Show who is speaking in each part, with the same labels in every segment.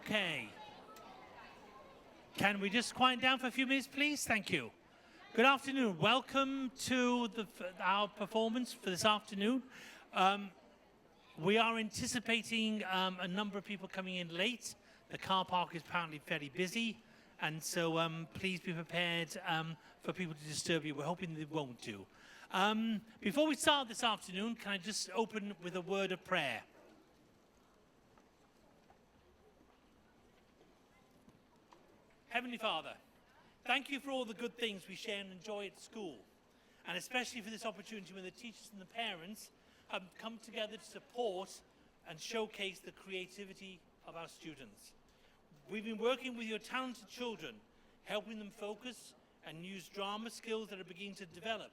Speaker 1: Okay. Can we just quiet down for a few minutes, please? Thank you. Good afternoon. Welcome to our performance for this afternoon. We are anticipating a number of people coming in late. The car park is apparently fairly busy, and so please be prepared for people to disturb you. We're hoping they won't do. Before we start this afternoon, can I just open with a word of prayer? Heavenly Father, thank you for all the good things we share and enjoy at school, and especially for this opportunity when the teachers and the parents have come together to support and showcase the creativity of our students. We've been working with your talented children, helping them focus and use drama skills that are beginning to develop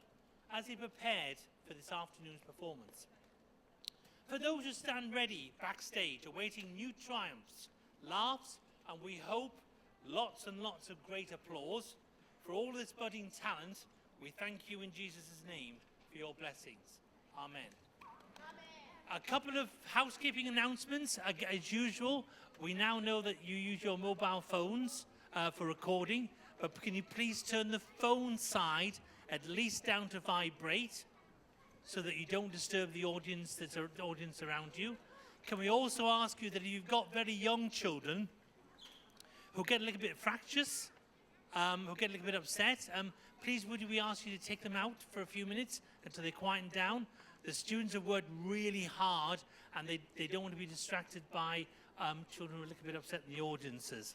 Speaker 1: as they prepared for this afternoon's performance. For those who stand ready backstage, awaiting new triumphs, laughs, and we hope lots and lots of great applause. For all this budding talent, we thank you in Jesus' name for your blessings. Amen. Amen. A couple of housekeeping announcements. As usual, we now know that you use your mobile phones for recording, but can you please turn the phone side at least down to vibrate so that you don't disturb the audience around you? Can we also ask you that if you've got very young children who get a little bit fractious, who get a little bit upset, please would we ask you to take them out for a few minutes until they quieten down. The students have worked really hard and they don't want to be distracted by children who are a little bit upset in the audiences.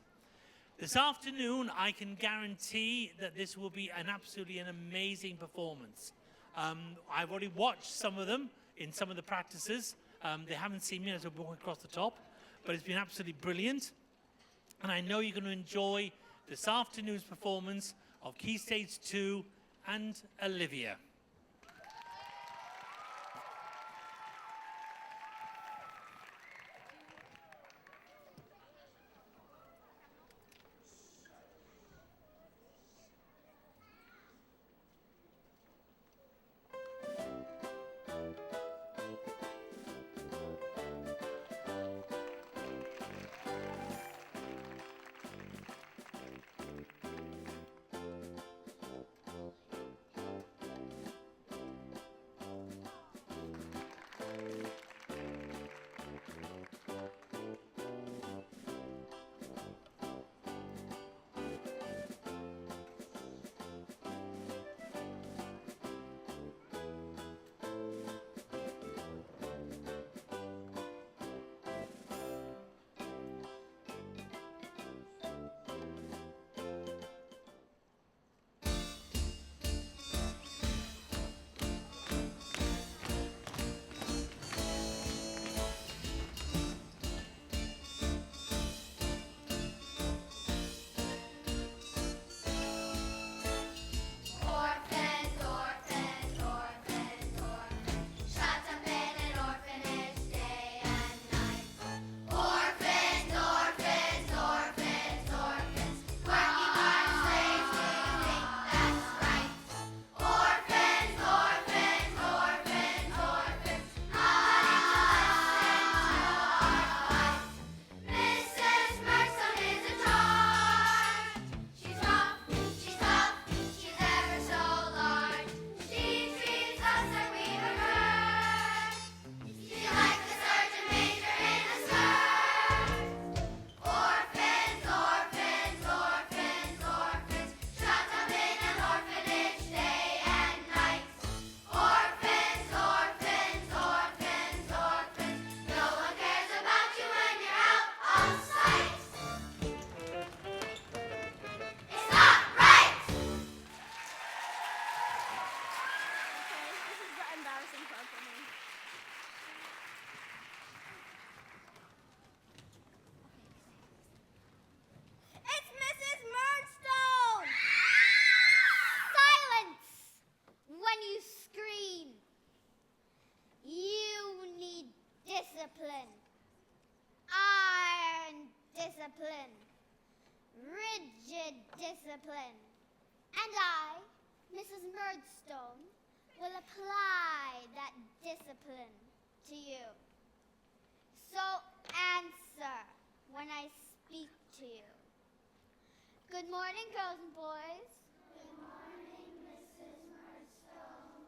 Speaker 1: This afternoon, I can guarantee that this will be absolutely an amazing performance. I've already watched some of them in some of the practices. They haven't seen me as I'm walking across the top, but it's been absolutely brilliant. And I know you're going to enjoy this afternoon's performance of Key Stage 2 and Olivia.
Speaker 2: Discipline. And I, Mrs. Murdstone, will apply that discipline to you. So answer when I to you. Good morning, girls and boys.
Speaker 3: Good morning, Mrs. Murdstone.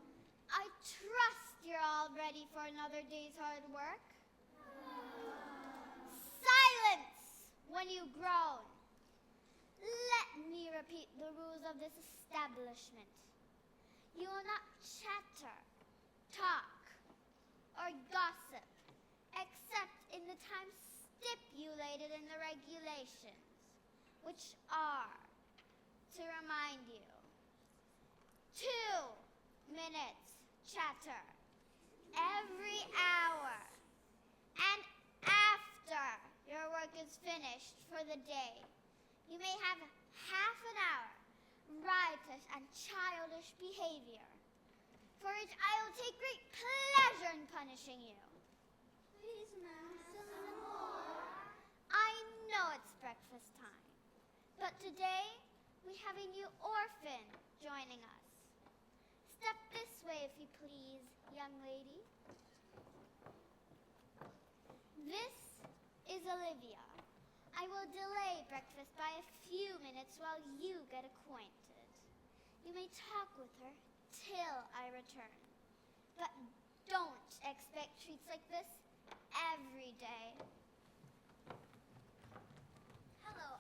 Speaker 2: I trust you're all ready for another day's hard work. Silence when you groan. Let me repeat the rules of this establishment. You will not chatter, talk, or gossip, except in the time stipulated in the regulations, which are, to remind you, 2 minutes chatter every hour, and after your work is finished for the day, you may have half an hour riotous and childish behavior, for which I will take great pleasure in punishing you.
Speaker 3: Please, ma'am, some more.
Speaker 2: I know it's breakfast time, but today we have a new orphan joining us. Step this way, if you please, young lady. This is Olivia. I will delay breakfast by a few minutes while you get acquainted. You may talk with her till I return, but don't expect treats like this every day.
Speaker 3: Hello,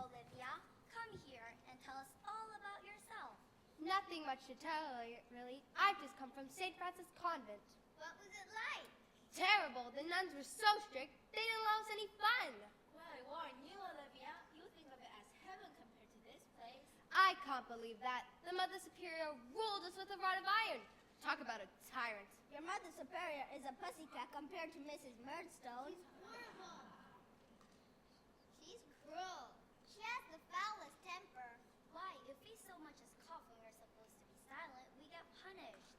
Speaker 3: Olivia. Come here and tell us all about yourself.
Speaker 4: Nothing much to tell, really. I've just come from St. Francis Convent.
Speaker 3: What was it like?
Speaker 4: Terrible. The nuns were so strict, they didn't allow us any fun.
Speaker 5: Well, I warn you, Olivia. You think of it as heaven compared to this place.
Speaker 4: I can't believe that. The Mother Superior ruled us with a rod of iron. Talk about a tyrant.
Speaker 3: Your Mother Superior is a pussycat compared to Mrs. Murdstone.
Speaker 2: She's cruel. She has the foulest temper.
Speaker 3: Why, if we so much as cough when we're supposed to be silent, we get punished.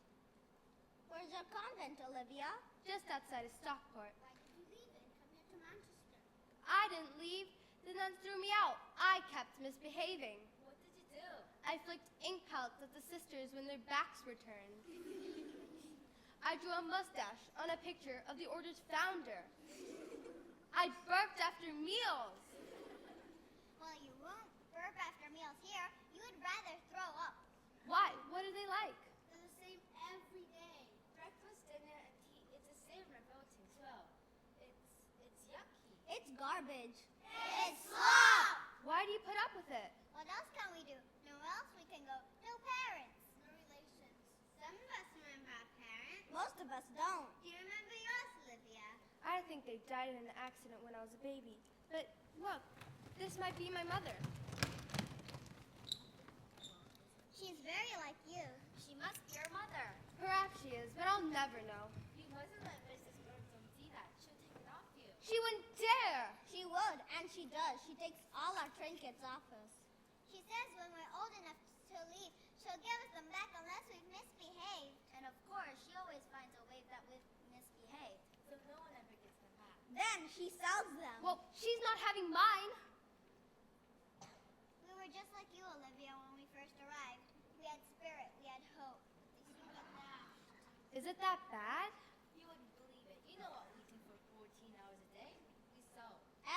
Speaker 3: Where's your convent, Olivia?
Speaker 4: Just outside of Stockport.
Speaker 2: Why did you leave it and come here to Manchester?
Speaker 4: I didn't leave. The nuns threw me out. I kept misbehaving.
Speaker 5: What did you do?
Speaker 4: I flicked ink pellets at the sisters when their backs were turned. I drew a mustache on a picture of the order's founder. I burped after meals.
Speaker 2: Well, you won't burp after meals here. You would rather throw up.
Speaker 4: Why? What are they like?
Speaker 2: They're the same every day.
Speaker 5: Breakfast, dinner, and tea. It's the same revolting swell. It's yucky.
Speaker 3: It's garbage.
Speaker 2: It's slop!
Speaker 4: Why do you put up with it?
Speaker 2: What else can we do? Nowhere else we can go. No parents. No relations. Some of us remember our parents.
Speaker 3: Most of us don't.
Speaker 2: Do you remember yours, Olivia?
Speaker 4: I think they died in an accident when I was a baby. But look, this might be my mother.
Speaker 2: She's very like you.
Speaker 3: She must be your mother.
Speaker 4: Perhaps she is, but I'll never know.
Speaker 5: You mustn't let Mrs. Murdstone see that. She'll take it off you.
Speaker 4: She wouldn't dare!
Speaker 3: She would, and she does. She takes all our trinkets off us.
Speaker 2: She says when we're old enough to leave, she'll give us them back unless we've misbehaved.
Speaker 3: And of course, she always finds a way that we've misbehaved.
Speaker 5: So no one ever gets them back.
Speaker 3: Then she sells them.
Speaker 4: Well, she's not having mine.
Speaker 2: We were just like you, Olivia, when we first arrived. We had spirit, we had hope. We soon got dashed.
Speaker 4: Is it that bad?
Speaker 5: You wouldn't believe it. You know what we do for 14 hours a day? We sew.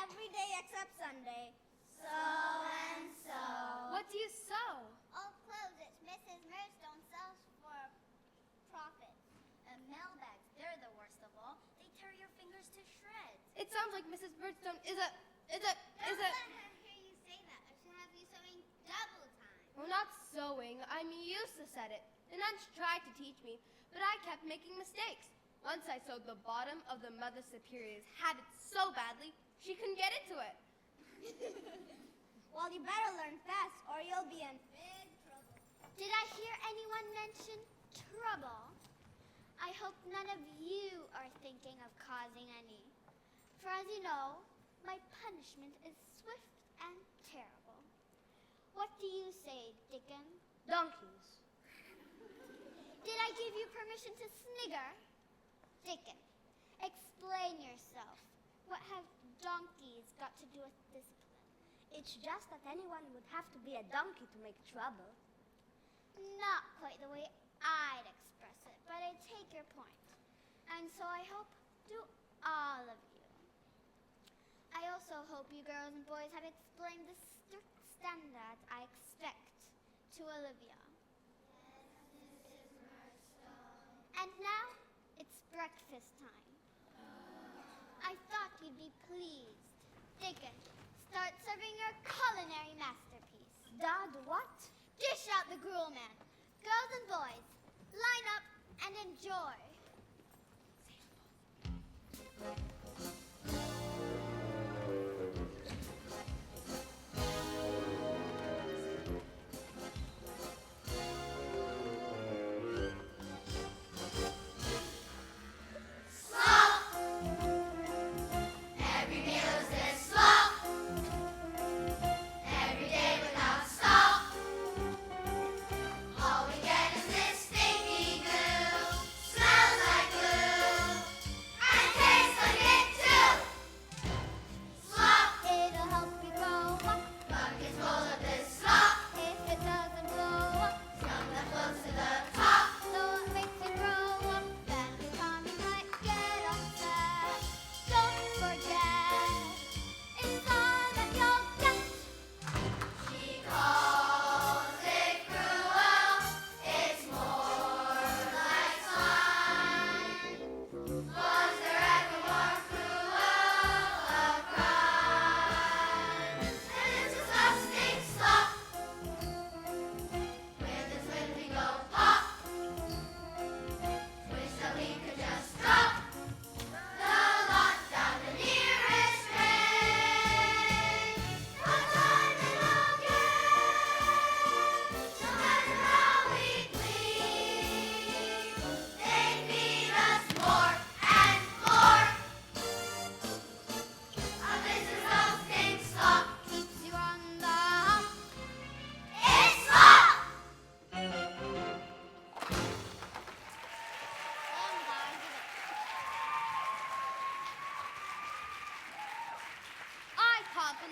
Speaker 3: Every day except Sunday. So and so.
Speaker 4: What do you sew?
Speaker 2: All clothes that Mrs. Murdstone sells for profit.
Speaker 3: And mailbags, they're the worst of all. They tear your fingers to shreds.
Speaker 4: It sounds like Mrs. Birdstone is a...
Speaker 2: Don't let her hear you say that, or she'll have you sewing double time.
Speaker 4: Well, not sewing. I'm useless at it. The nuns tried to teach me, but I kept making mistakes. Once I sewed the bottom of the Mother Superior's habit so badly, she couldn't get into it.
Speaker 3: Well, you better learn fast, or you'll be in big trouble.
Speaker 2: Did I hear anyone mention trouble? I hope none of you are thinking of causing any. For as you know, my punishment is swift and terrible. What do you say, Dickon?
Speaker 4: Donkeys.
Speaker 2: Did I give you permission to snigger? Dickon, explain yourself. What have donkeys got to do with discipline?
Speaker 3: It's just that anyone would have to be a donkey to make trouble.
Speaker 2: Not quite the way I'd express it, but I take your point. And so I hope do all of you. I also also hope you girls and boys have explained the strict standards I expect to Olivia. And now, it's breakfast time. I thought you'd be pleased. Dickon, start serving your culinary masterpiece.
Speaker 3: Dad, what?
Speaker 2: Dish out the gruel, man. Girls and boys, line up and enjoy.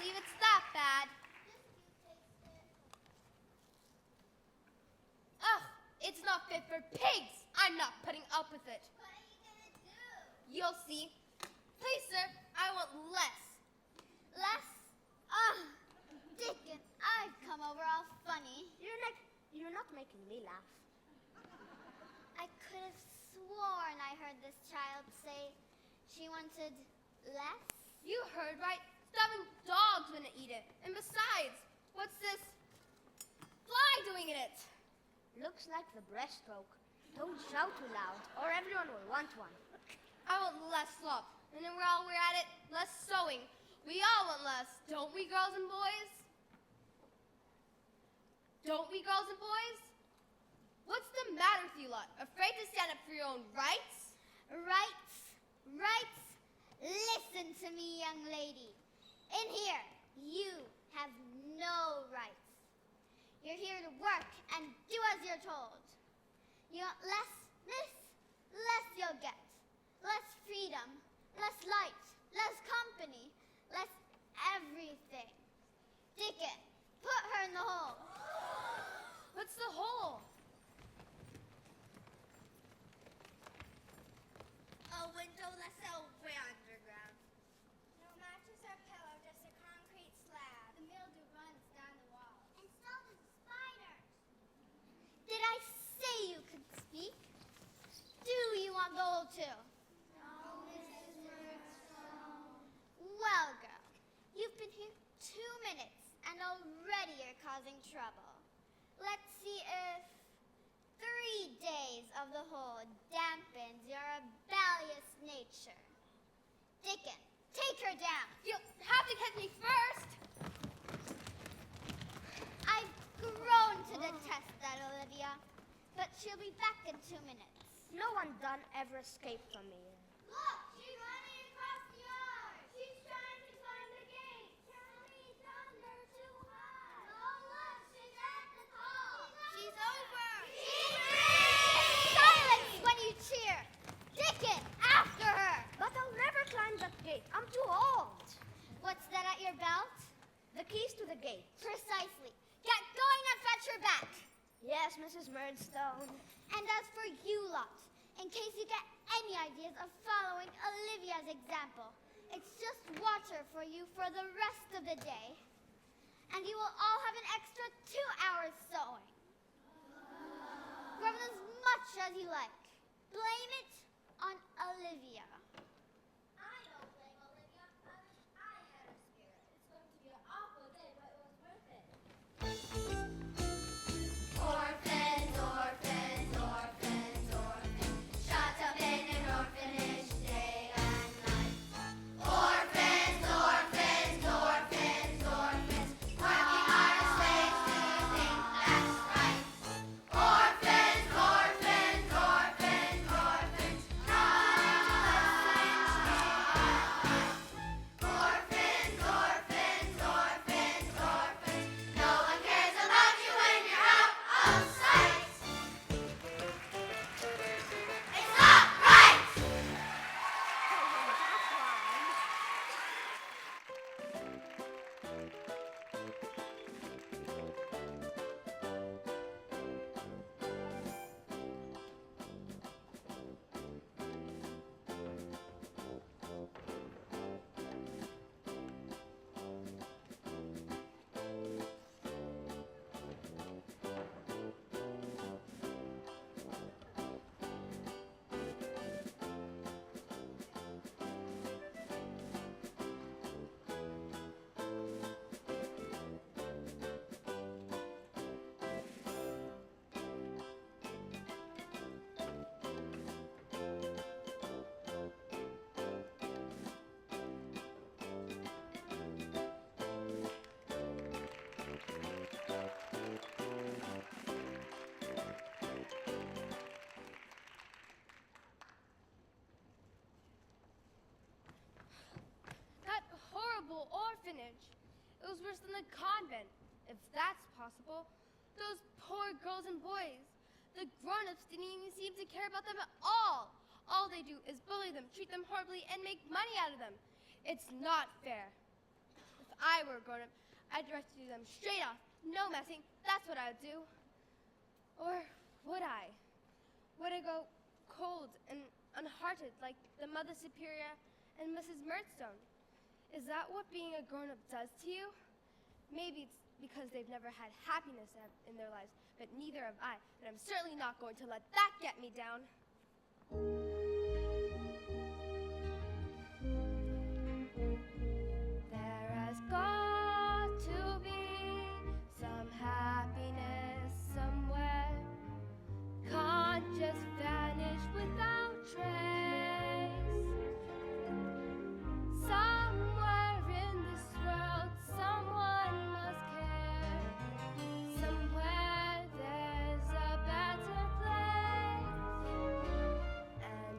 Speaker 4: believe it's that bad. Ugh, it's not fit for pigs. I'm not putting up with it.
Speaker 3: What are you gonna do?
Speaker 4: You'll see. Please, sir, I want less.
Speaker 2: Les? Dickon, I've come over all funny.
Speaker 3: You're not making me laugh.
Speaker 2: I could have sworn I heard this child say she wanted less.
Speaker 4: You heard right. Starving dogs wouldn't eat it. And besides, what's this fly doing in it?
Speaker 3: Looks like the breaststroke. Don't shout too loud, or everyone will want one.
Speaker 4: I want less slop. And then while we're at it, less sewing. We all want less, don't we, girls and boys? Don't we, girls and boys? What's the matter with you lot? Afraid to stand up for your own rights?
Speaker 2: Rights, rights. Listen to me, young lady. In here, you have no rights. You're here to work and do as you're told. You want less, miss? Less you'll get. Less freedom, less light, less company, less everything. Dickon, put her in the hole.
Speaker 4: What's the hole?
Speaker 3: A window that's out way underground.
Speaker 5: No mattress or pillow, just a concrete slab. The mildew runs down the wall.
Speaker 2: And so do the spiders. Did I say you could speak? Do you want the hole too?
Speaker 5: No, Mrs. Murdstone.
Speaker 2: Well, girl, you've been here 2 minutes and already you're causing trouble. Let's see if 3 days of the hole dampens your rebellious nature. Dickon, take her down.
Speaker 4: You'll have to catch me first.
Speaker 2: I've grown to detest that Olivia, but she'll be back in 2 minutes.
Speaker 3: No one done ever escaped from me.
Speaker 5: Look, she's running across the yard. She's trying to climb the gate. Kelly, thunder too high. Oh, look, she's at the top.
Speaker 4: She's over.
Speaker 5: She's free!
Speaker 2: Silence when you cheer. Dickon, after her.
Speaker 3: But I'll never climb that gate. I'm too old.
Speaker 2: What's that at your belt?
Speaker 3: The keys to the gate.
Speaker 2: Precisely. Get going and fetch her back.
Speaker 3: Yes, Mrs. Murdstone.
Speaker 2: And as for you lot, in case you get any ideas of following Olivia's example, It's just water for you for the rest of the day. And you will all have an extra 2 hours sewing. Grab as much as you like. Blame it on Olivia.
Speaker 3: I don't blame Olivia. I wish I had her spirit. It's going to be an awful day, but it was worth it. Orphans, orphans, orphans, orphans, shut up in an orphanage day and night. Orphans, orphans, orphans, orphans, working hard as slaves, do you think that's right? Orphans, orphans, orphans, orphans, trying to listen to our orphans, orphans, orphans, orphans, no one cares about you when you're out of sight. It's not right!
Speaker 4: That horrible orphanage. It was worse than the convent, if that's possible. Those poor girls and boys. The grown-ups didn't even seem to care about them at all. All they do is bully them, treat them horribly, and make money out of them. It's not fair. If I were a grown-up, I'd rescue them straight off. No messing. That's what I would do. Or would I? Would I go cold and unhearted like the Mother Superior and Mrs. Murdstone? Is that what being a grown-up does to you? Maybe it's because they've never had happiness in their lives, but neither have I. But I'm certainly not going to let that get me down. There has got to be some happiness somewhere. Can't just vanish without trace. Somewhere in this world, someone must care. Somewhere there's a better place. And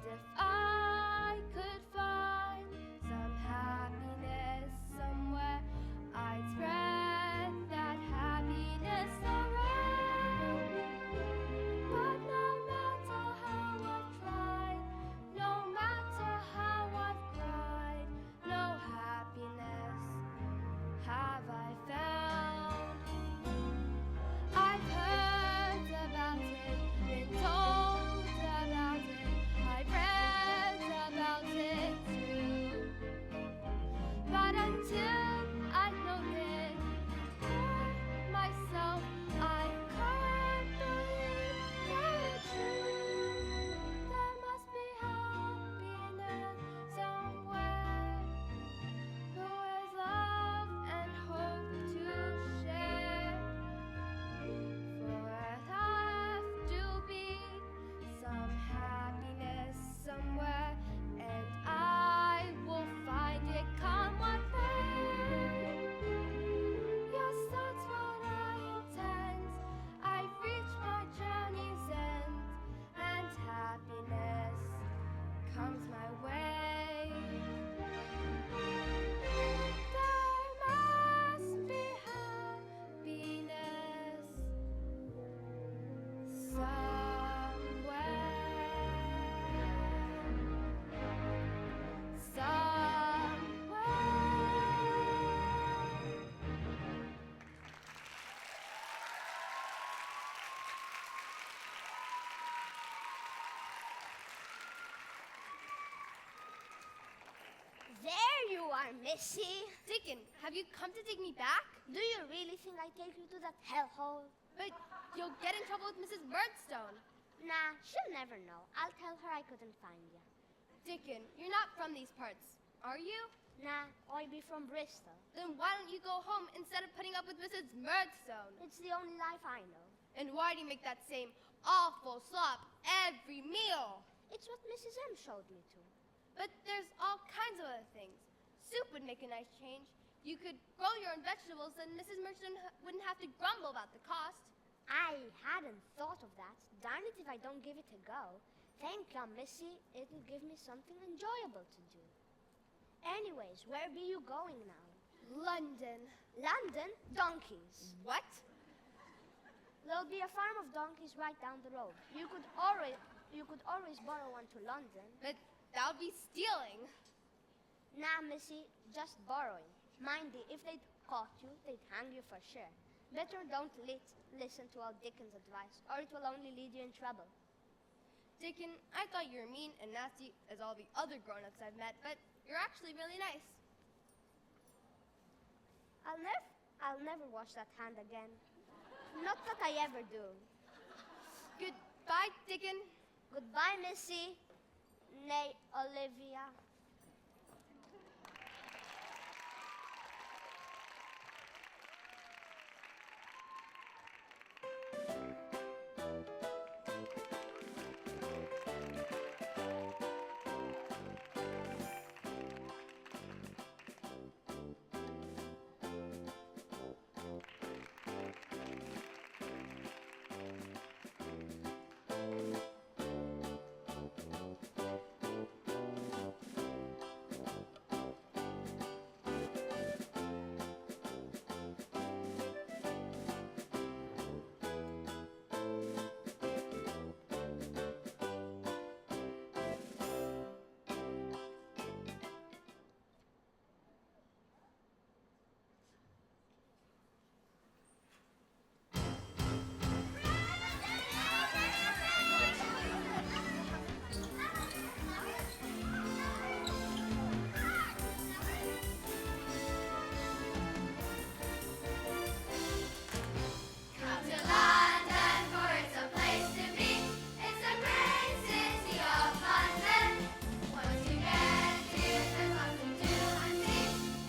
Speaker 2: you are, Missy.
Speaker 4: Dickon, have you come to take me back?
Speaker 2: Do you really think I take you to that hellhole?
Speaker 4: But you'll get in trouble with Mrs. Murdstone.
Speaker 2: Nah, she'll never know. I'll tell her I couldn't find you.
Speaker 4: Dickon, you're not from these parts, are you?
Speaker 2: Nah, I be from Bristol.
Speaker 4: Then why don't you go home instead of putting up with Mrs. Murdstone?
Speaker 2: It's the only life I know.
Speaker 4: And why do you make that same awful slop every meal?
Speaker 2: It's what Mrs. M showed me to.
Speaker 4: But there's all kinds of other things. Soup would make a nice change. You could grow your own vegetables, and Mrs. Murdstone wouldn't have to grumble about the cost.
Speaker 2: I hadn't thought of that. Darn it if I don't give it a go. Thank you, Missy. It'll give me something enjoyable to do. Anyways, where be you going now?
Speaker 4: London.
Speaker 2: London? Donkeys.
Speaker 4: What?
Speaker 2: There'll be a farm of donkeys right down the road. You could always borrow one to London.
Speaker 4: But that would be stealing.
Speaker 2: Nah, Missy, just borrowing. Mind you, if they'd caught you, they'd hang you for sure. Better don't listen to all Dickon's advice, or it will only lead you in trouble.
Speaker 4: Dickon, I thought you were mean and nasty as all the other grown-ups I've met, but you're actually really nice.
Speaker 2: I'll never wash that hand again. Not that I ever do.
Speaker 4: Goodbye, Dickon.
Speaker 2: Goodbye, Missy. Nay, Olivia.
Speaker 3: Come to London, for it's a place to be. It's a great city of London. Once you get here, there's lots to do and see.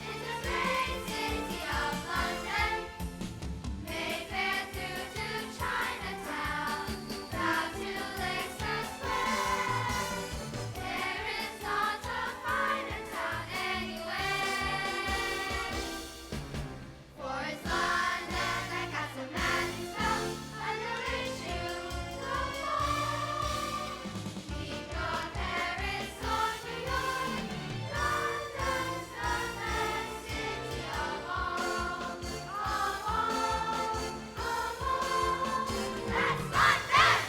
Speaker 3: It's a great city of London. Mayfair through to Chinatown, down to Leicester Square. There is not a finer town anywhere. For it's London that got some magic spell, and the rich you go more. Keep your Paris on your yard. London's the best city of all. That's London!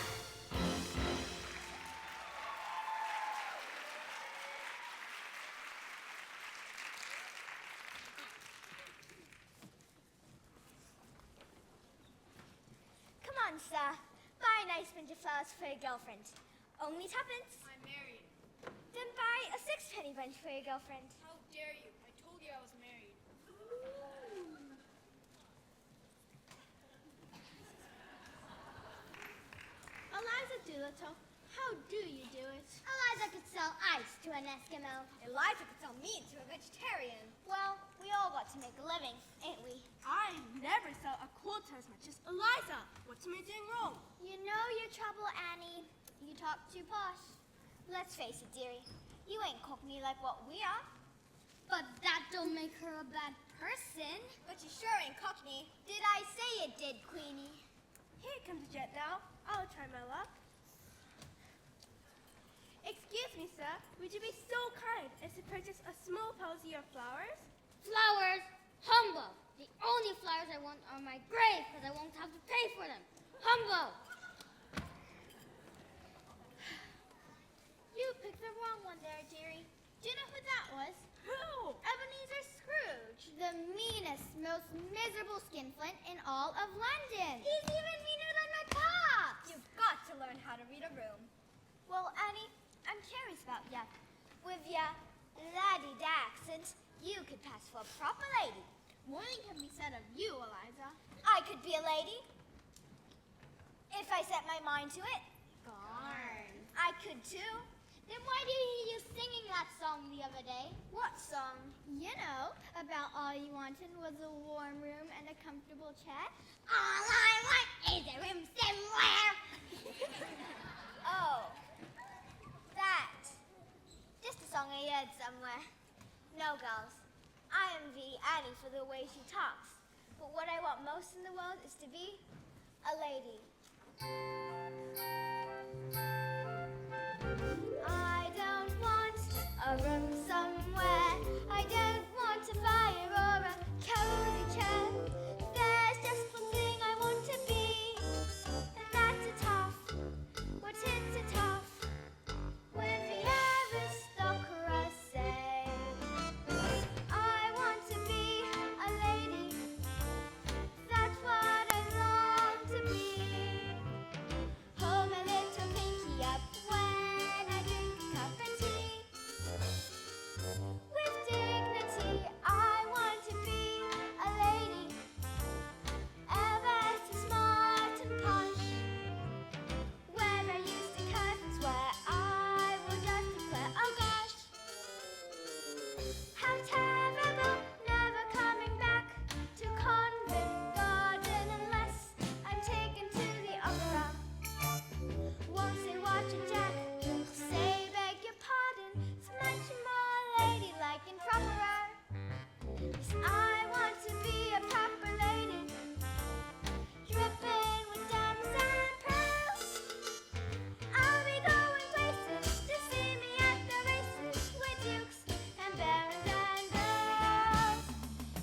Speaker 2: Come on, sir. Buy a nice bunch of flowers for your girlfriend. Only tuppence.
Speaker 6: I'm married.
Speaker 2: Then buy a sixpenny bunch for your girlfriend.
Speaker 6: How dare you? I told you I was married.
Speaker 5: Eliza Doolittle, how do you do it?
Speaker 2: Eliza could sell ice to an Eskimo.
Speaker 4: Eliza could sell meat to a vegetarian.
Speaker 2: Well, we all got to make a living, ain't we?
Speaker 6: I never sell a quarter as much as Eliza. What's me doing wrong?
Speaker 2: You know your trouble, Annie. You talk too posh. Let's face it, dearie. You ain't Cockney like what we are. But that don't make her a bad person.
Speaker 4: But you sure ain't Cockney.
Speaker 2: Did I say it did, Queenie?
Speaker 6: Here comes a jet now. I'll try my luck. Excuse me, sir. Would you be so kind as to purchase a small posy of flowers?
Speaker 2: Flowers? Humbug! The only flowers I want are my grave, because I won't have to pay for them. Humbug!
Speaker 5: You picked the wrong one there, dearie. Do you know who that was?
Speaker 6: Who?
Speaker 5: Ebenezer Scrooge, the meanest, most miserable skinflint in all of London.
Speaker 2: He's even meaner than my pops!
Speaker 4: You've got to learn how to read a room.
Speaker 2: Well, Annie, I'm curious about ya. With ya laddie-da accent, You could pass for a proper lady.
Speaker 6: More than can be said of you, Eliza.
Speaker 2: I could be a lady. If I set my mind to it.
Speaker 6: Darn.
Speaker 2: I could too.
Speaker 5: Then why did he hear you singing that song the other day?
Speaker 2: What song?
Speaker 6: You know, about all you wanted was a warm room and a comfortable chair.
Speaker 5: All I want is a room somewhere.
Speaker 2: Oh. That. Just a song I heard somewhere. No, girls. I envy Annie for the way she talks. But what I want most in the world is to be a lady. I don't want a room somewhere. I don't want a fire or a cozy chair. There's just one thing I want to be, and that's a tough. What is a tough? With the aristocracy. I want to be a lady. That's what I long to be. Hold my little pinky up when I drink a cup of tea. With dignity, I want to be a lady. Ever so smart and posh. Where I used to curtains where I will just declare, oh gosh. How terrible, never coming back to Convent Garden unless I'm taken to the opera. Won't say watch a jack, say beg your pardon, so much more ladylike and properer. Yes, I want to be a proper lady, dripping with diamonds and pearls. I'll be going places to see me at the races with dukes and barons and girls.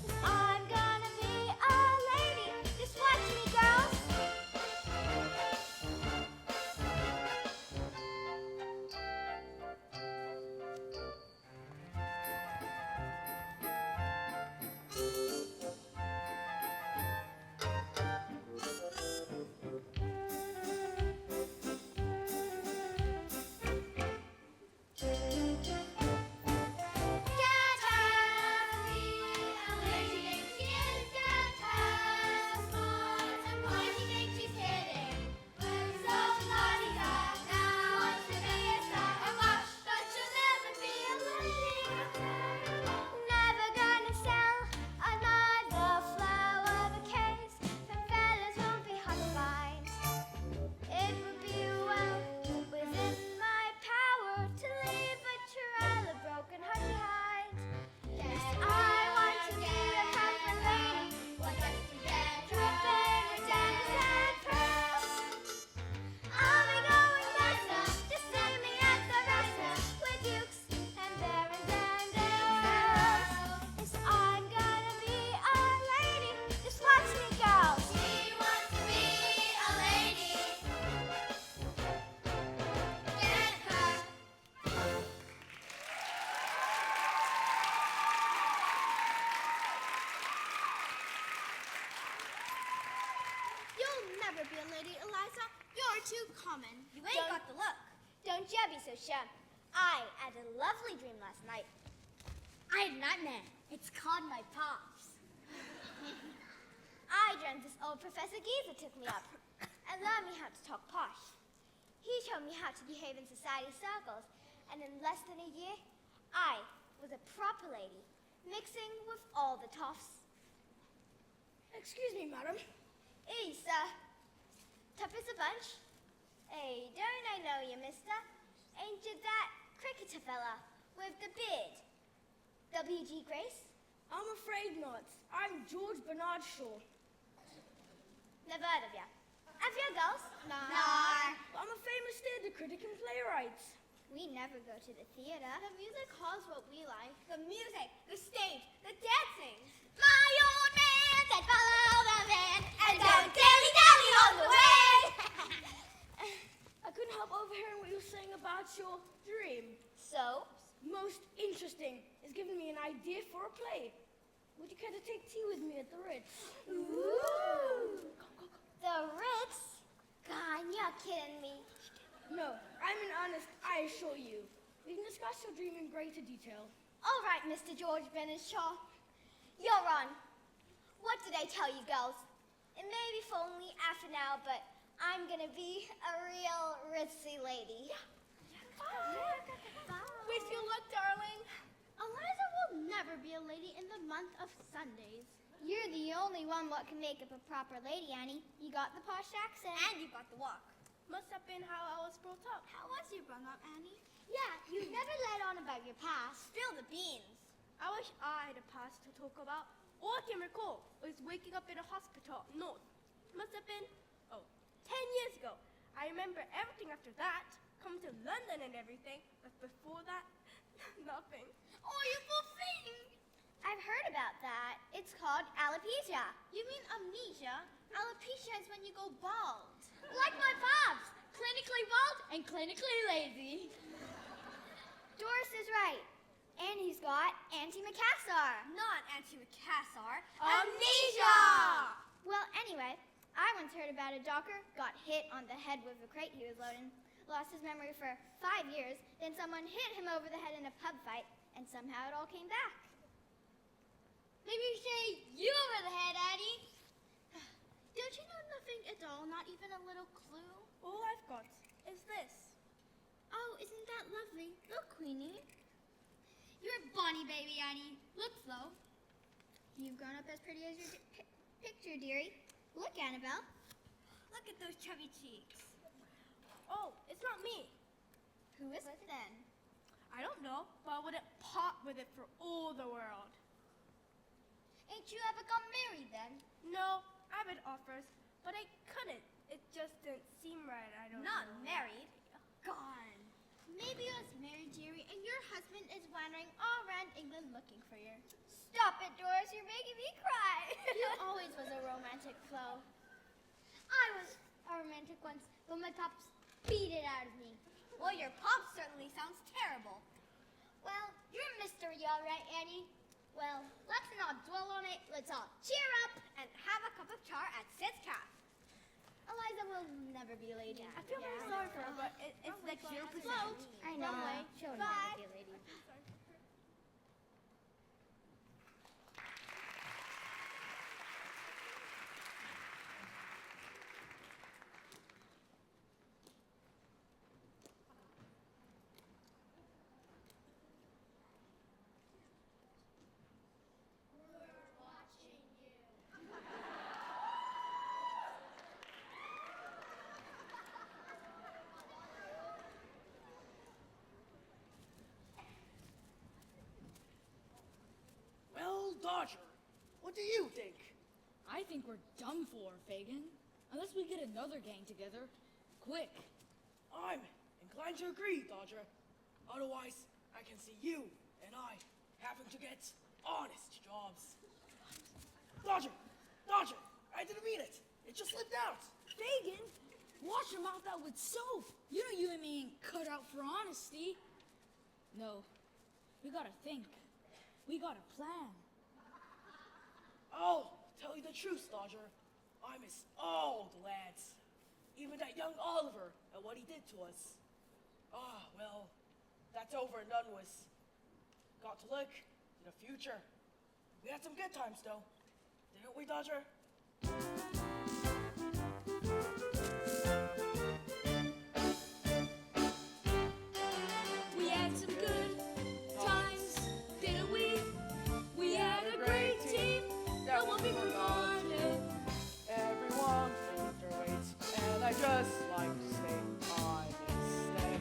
Speaker 2: Yes, I'm gonna be a lady, just watch me, girls.
Speaker 5: Get her, be a lady. She is get her. Smart and pointy, think she's kidding. We're so naughty, now wants to be a star. Oh gosh, but she'll never be a lady.
Speaker 2: Never gonna sell another flower bouquets. Them fellas won't be hard to find. It would be well within my power to leave a trail of broken heart behind. Yes, I want to be a proper lady,
Speaker 5: What does to get
Speaker 2: dripping with diamonds and pearls. I'll be going places, just see me at the races with dukes and barons and earls. Yes, I'm gonna be a lady, just watch me, girls.
Speaker 5: She wants to be a lady. Get her.
Speaker 6: You'll never be a lady, Eliza. You're too common.
Speaker 2: You ain't got the look. Don't you be so sure. I had a lovely dream last night.
Speaker 5: I had a nightmare. It's called my pops.
Speaker 2: I dreamt this old Professor Geezer took me up and learned me how to talk posh. He showed me how to behave in society circles, and in less than a year, I was a proper lady, mixing with all the toffs.
Speaker 6: Excuse me, madam.
Speaker 2: Hey, sir. Tough as a bunch. Hey, don't I know you, mister? Ain't you that cricketer fella with the beard? W.G. Grace?
Speaker 6: I'm afraid not. I'm George Bernard Shaw.
Speaker 2: Never heard of ya. Have you, girls?
Speaker 5: Nar.
Speaker 6: I'm a famous theatre critic and playwright.
Speaker 2: We never go to the theater.
Speaker 6: The music hall's what we like. The music, the stage, the dancing.
Speaker 5: My old man said follow the man and don't dilly-dally on the way.
Speaker 6: I couldn't help overhearing what you were saying about your dream.
Speaker 2: So,
Speaker 6: Most interesting. It's given me an idea for a play. Would you care to take tea with me at the Ritz?
Speaker 2: Ooh. The Ritz? God, you're kidding me.
Speaker 6: No, I'm in earnest, I assure you. We can discuss your dream in greater detail.
Speaker 2: All right, Mr. George Benenshaw. You're on. What did I tell you, girls? It may be for only half an hour, but I'm gonna be a real ritzy lady.
Speaker 6: Wish you luck, darling.
Speaker 5: Eliza will never be a lady in the month of Sundays.
Speaker 2: You're the only one what can make up a proper lady, Annie. You got the posh accent.
Speaker 4: And you got the walk.
Speaker 6: Must have been how I was brought up.
Speaker 5: How was you brought up, Annie?
Speaker 2: Yeah, you never let on about your past.
Speaker 4: Spill the beans.
Speaker 6: I wish I had a past to talk about. All I can recall was waking up in a hospital up north. Must have been, 10 years ago. I remember everything after that. Come to London and everything. But before that, nothing.
Speaker 5: Oh, you poor thing!
Speaker 2: I've heard about that. It's called alopecia.
Speaker 5: You mean amnesia? Alopecia is when you go bald.
Speaker 2: Like my pops.
Speaker 5: Clinically bald and clinically lazy.
Speaker 2: Doris is right. And he's got antimacassar.
Speaker 4: Not antimacassar.
Speaker 6: Amnesia!
Speaker 2: Well, anyway, I once heard about a docker got hit on the head with a crate he was loading, lost his memory for 5 years, then someone hit him over the head in a pub fight, and somehow it all came back.
Speaker 5: Maybe you say you over the head, Addie. Don't you know nothing at all? Not even a little clue?
Speaker 6: All I've got is this.
Speaker 5: Oh, isn't that lovely? Look, Queenie. You're a bonny baby, Annie. Look, Flo.
Speaker 2: You've grown up as pretty as your picture, dearie. Look, Annabelle.
Speaker 4: Look at those chubby cheeks.
Speaker 6: Oh, it's not me.
Speaker 2: Who is it then?
Speaker 6: I don't know, but I wouldn't part with it for all the world.
Speaker 5: Ain't you ever got married then?
Speaker 6: No, I've had offers, but I couldn't. It just didn't seem right, I don't
Speaker 4: Not
Speaker 6: know.
Speaker 4: married. Gone.
Speaker 5: Maybe you was married, dearie, and your husband is wandering all around England looking for you.
Speaker 2: Stop it, Doris. You're making me cry.
Speaker 5: You always was a romantic, Flo.
Speaker 2: I was a romantic once, but my pops beat it out of me.
Speaker 4: Well, your pop certainly sounds terrible.
Speaker 2: Well, you're a mystery, all right, Annie. Well, let's not dwell on it. Let's all cheer up.
Speaker 4: And have a cup of char at Sid's Cafe.
Speaker 2: Eliza will never be a lady.
Speaker 6: I feel very sorry for her, but it's like 0%.
Speaker 2: I know.
Speaker 6: Runway.
Speaker 2: She'll
Speaker 6: Bye.
Speaker 2: never be a lady.
Speaker 7: Well, Dodger, what do you think?
Speaker 8: I think we're done for, Fagin. Unless we get another gang together. Quick.
Speaker 7: I'm inclined to agree, Dodger. Otherwise, I can see you and I having to get honest jobs. Dodger! Dodger! I didn't mean it! It just slipped out!
Speaker 8: Fagin, wash your mouth out with soap. You know you and me ain't cut out for honesty. No, we gotta think. We got a plan.
Speaker 7: I'll tell you the truth, Dodger. I miss all the lads. Even that young Oliver and what he did to us. Ah, well, that's over and done with. Got to look to the future. We had some good times, though. Didn't we, Dodger?
Speaker 8: We had some good times, didn't we? We had a great team that won't be forgotten.
Speaker 7: Everyone moved their weight, and I just like to stay on instead.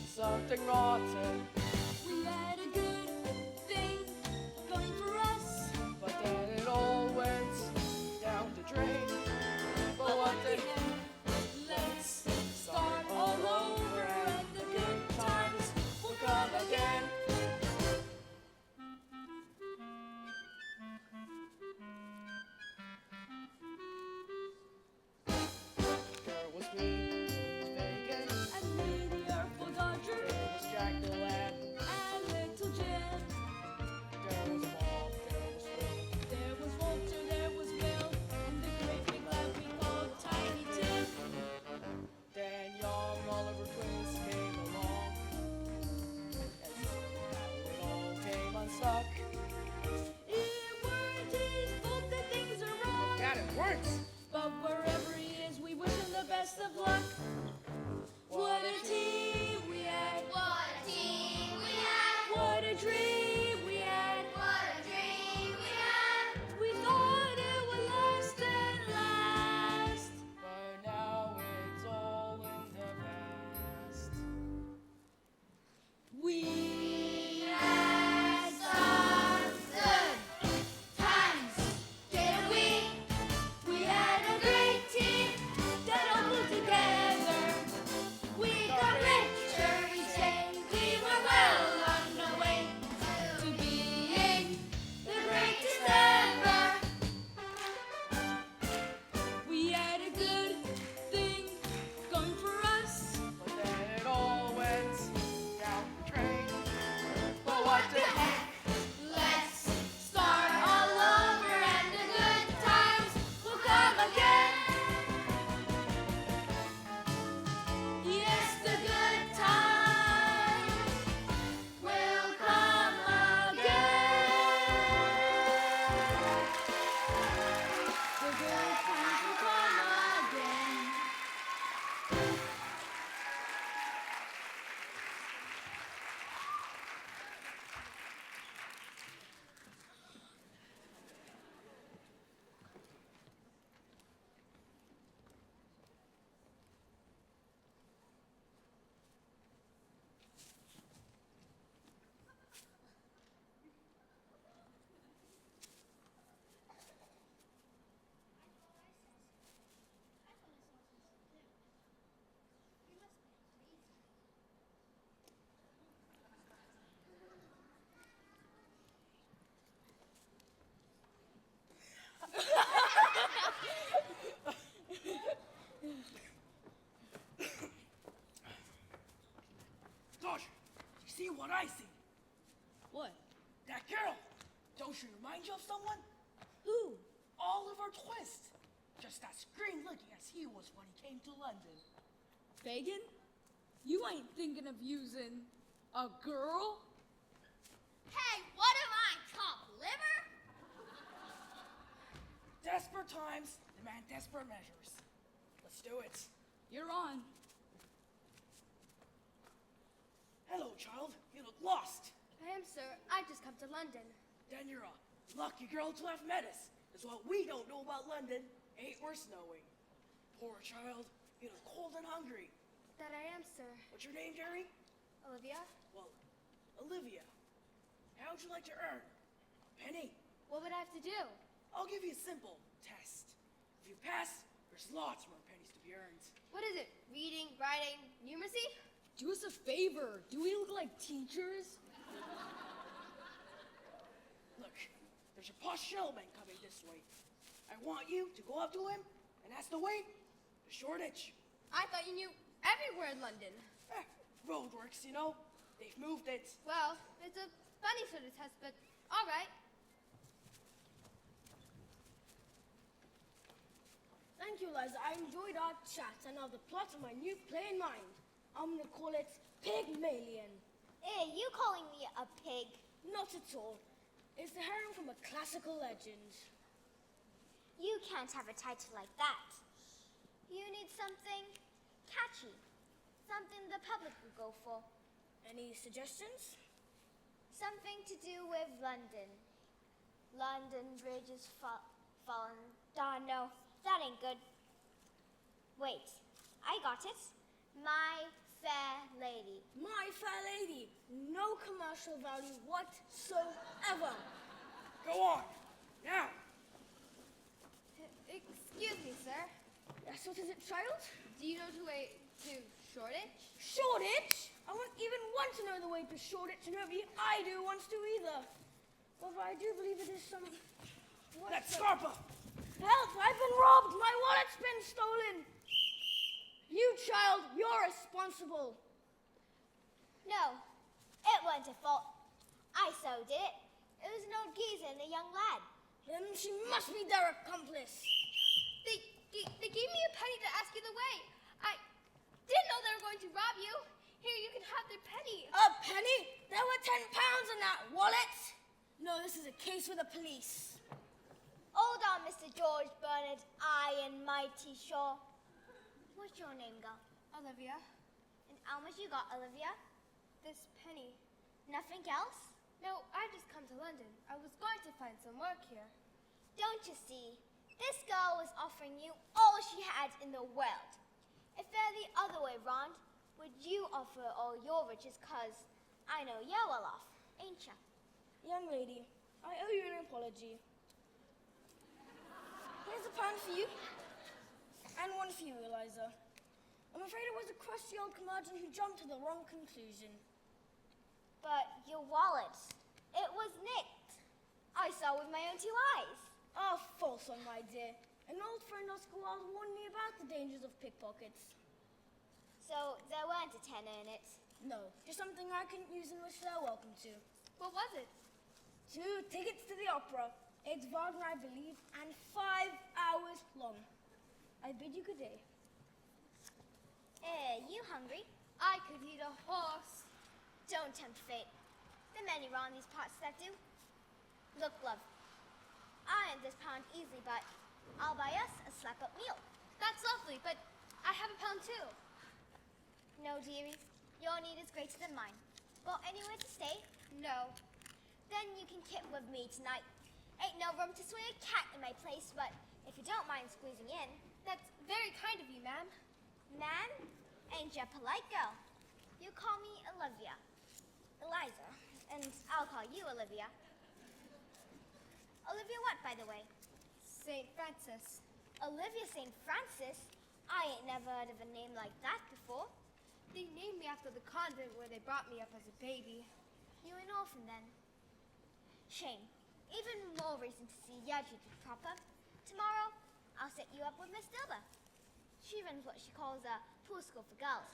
Speaker 7: Something rotten,
Speaker 8: We had a good thing going for us.
Speaker 7: but then it all went down the drain. But one thing,
Speaker 8: Let's start all over and the good times will come again.
Speaker 7: there was me, Fagin,
Speaker 8: And me, the Artful Dodger.
Speaker 7: there was Jack the Lad, hurts.
Speaker 8: But wherever he is, we wish him the best of luck. What a team we had.
Speaker 3: What a team we had.
Speaker 8: What a dream we had.
Speaker 3: What a dream we had.
Speaker 8: We thought it would last and last.
Speaker 7: But now it's all in the past.
Speaker 8: We
Speaker 3: Had some good times, didn't we?
Speaker 8: We had a great team that all pulled together. We got richer each day. We were well on the way to being the greatest ever. We had a good thing going for us.
Speaker 7: But then it all went down the drain. But what the heck?
Speaker 3: Let's
Speaker 8: Start all over and the good times will come again. Yes, the good times will come again. The good times will come again.
Speaker 7: Gosh, you see what I see?
Speaker 8: What?
Speaker 7: That girl. Don't she remind you of someone?
Speaker 8: Who?
Speaker 7: Oliver Twist. Just as green looking as he was when he came to London.
Speaker 8: Fagin? You ain't thinking of using a girl?
Speaker 3: Hey, what am I, top liver?
Speaker 7: Desperate times demand desperate measures. Let's do it.
Speaker 8: You're on.
Speaker 7: Hello, child. You look lost.
Speaker 4: I am, sir. I just come to London.
Speaker 7: Then you're a lucky girl to have met us. Because what we don't know about London ain't worth knowing. Poor child. You look cold and hungry.
Speaker 4: That I am, sir.
Speaker 7: What's your name, dearie?
Speaker 4: Olivia?
Speaker 7: Well, Olivia. How would you like to earn? A penny?
Speaker 4: What would I have to do?
Speaker 7: I'll give you a simple test. If you pass, there's lots more pennies to be earned.
Speaker 4: What is it? Reading, writing, numeracy?
Speaker 8: Do us a favor. Do we look like teachers?
Speaker 7: Look, there's a posh gentleman coming this way. I want you to go up to him and ask the way to Shoreditch.
Speaker 4: I thought you knew everywhere in London.
Speaker 7: Roadworks, you know. They've moved it.
Speaker 4: Well, it's a funny sort of test, but all right.
Speaker 6: Thank you, Liza. I enjoyed our chat, and now the plot of my new play in mind. I'm gonna call it Pygmalion.
Speaker 2: Eh, you calling me a pig?
Speaker 6: Not at all. It's the heron from a classical legend.
Speaker 2: You can't have a title like that. You need something catchy. Something the public will go for.
Speaker 6: Any suggestions?
Speaker 2: Something to do with London. London Bridge is fallen. Darn, no, that ain't good. Wait, I got it. My Fair Lady.
Speaker 6: My Fair Lady. No commercial value whatsoever.
Speaker 7: Go on. Now.
Speaker 4: Excuse me, sir.
Speaker 6: Yes, what is it, child?
Speaker 4: Do you know the way to Shoreditch?
Speaker 6: Shoreditch? I wouldn't even want to know the way to Shoreditch, and nobody I do wants to either. But I do believe it is some...
Speaker 7: That's Scarpa.
Speaker 6: Help! I've been robbed! My wallet's been stolen! You, child, you're responsible.
Speaker 2: No, it wasn't a fault. I so did it. It was an old geezer and a young lad.
Speaker 6: Then she must be their accomplice.
Speaker 4: They gave me a penny to ask you the way. I didn't know they were going to rob you. Here, you can have their penny.
Speaker 6: A penny? There were £10 in that wallet. No, this is a case for the police.
Speaker 2: Hold on, Mr. George Bernard, Iron Mighty Shaw. What's your name, girl?
Speaker 4: Olivia,
Speaker 2: And how much you got, Olivia?
Speaker 4: this penny.
Speaker 2: Nothing else?
Speaker 4: No, I've just come to London. I was going to find some work here.
Speaker 2: Don't you see? This girl was offering you all she had in the world. If they're the other way round, would you offer all your riches? 'Cause I know you're well off, ain't ya?
Speaker 6: Young lady, I owe you an apology. Here's a pound for you, and one for you, Eliza. I'm afraid it was a crusty old curmudgeon who jumped to the wrong conclusion.
Speaker 2: But your wallet, it was nicked. I saw with my own two eyes.
Speaker 6: Ah, false one, my dear. An old friend of school warned me about the dangers of pickpockets.
Speaker 2: So there weren't a tenner in it.
Speaker 6: No, just something I couldn't use and which they're welcome to.
Speaker 4: What was it?
Speaker 6: 2 tickets to the opera. It's Wagner, I believe, and 5 hours long. I bid you good day.
Speaker 2: You hungry?
Speaker 4: I could eat a horse.
Speaker 2: Don't tempt fate. The many around these parts that do. Look, love, I earned this pound easily, but I'll buy us a slap-up meal.
Speaker 4: That's lovely, but I have a pound too.
Speaker 2: No, dearie, your need is greater than mine. Got anywhere to stay?
Speaker 4: No.
Speaker 2: Then you can kip with me tonight. Ain't no room to swing a cat in my place, but if you don't mind squeezing in.
Speaker 4: That's very kind of you, ma'am.
Speaker 2: Man, ain't you a polite girl? You call me Olivia. Eliza, and I'll call you Olivia. Olivia what, by the way?
Speaker 4: St. Francis.
Speaker 2: Olivia St. Francis? I ain't never heard of a name like that before.
Speaker 4: They named me after the convent where they brought me up as a baby.
Speaker 2: You an orphan then? Shame. Even more reason to see you treated proper. Tomorrow, I'll set you up with Miss Dilber. She runs what she calls a pool school for girls.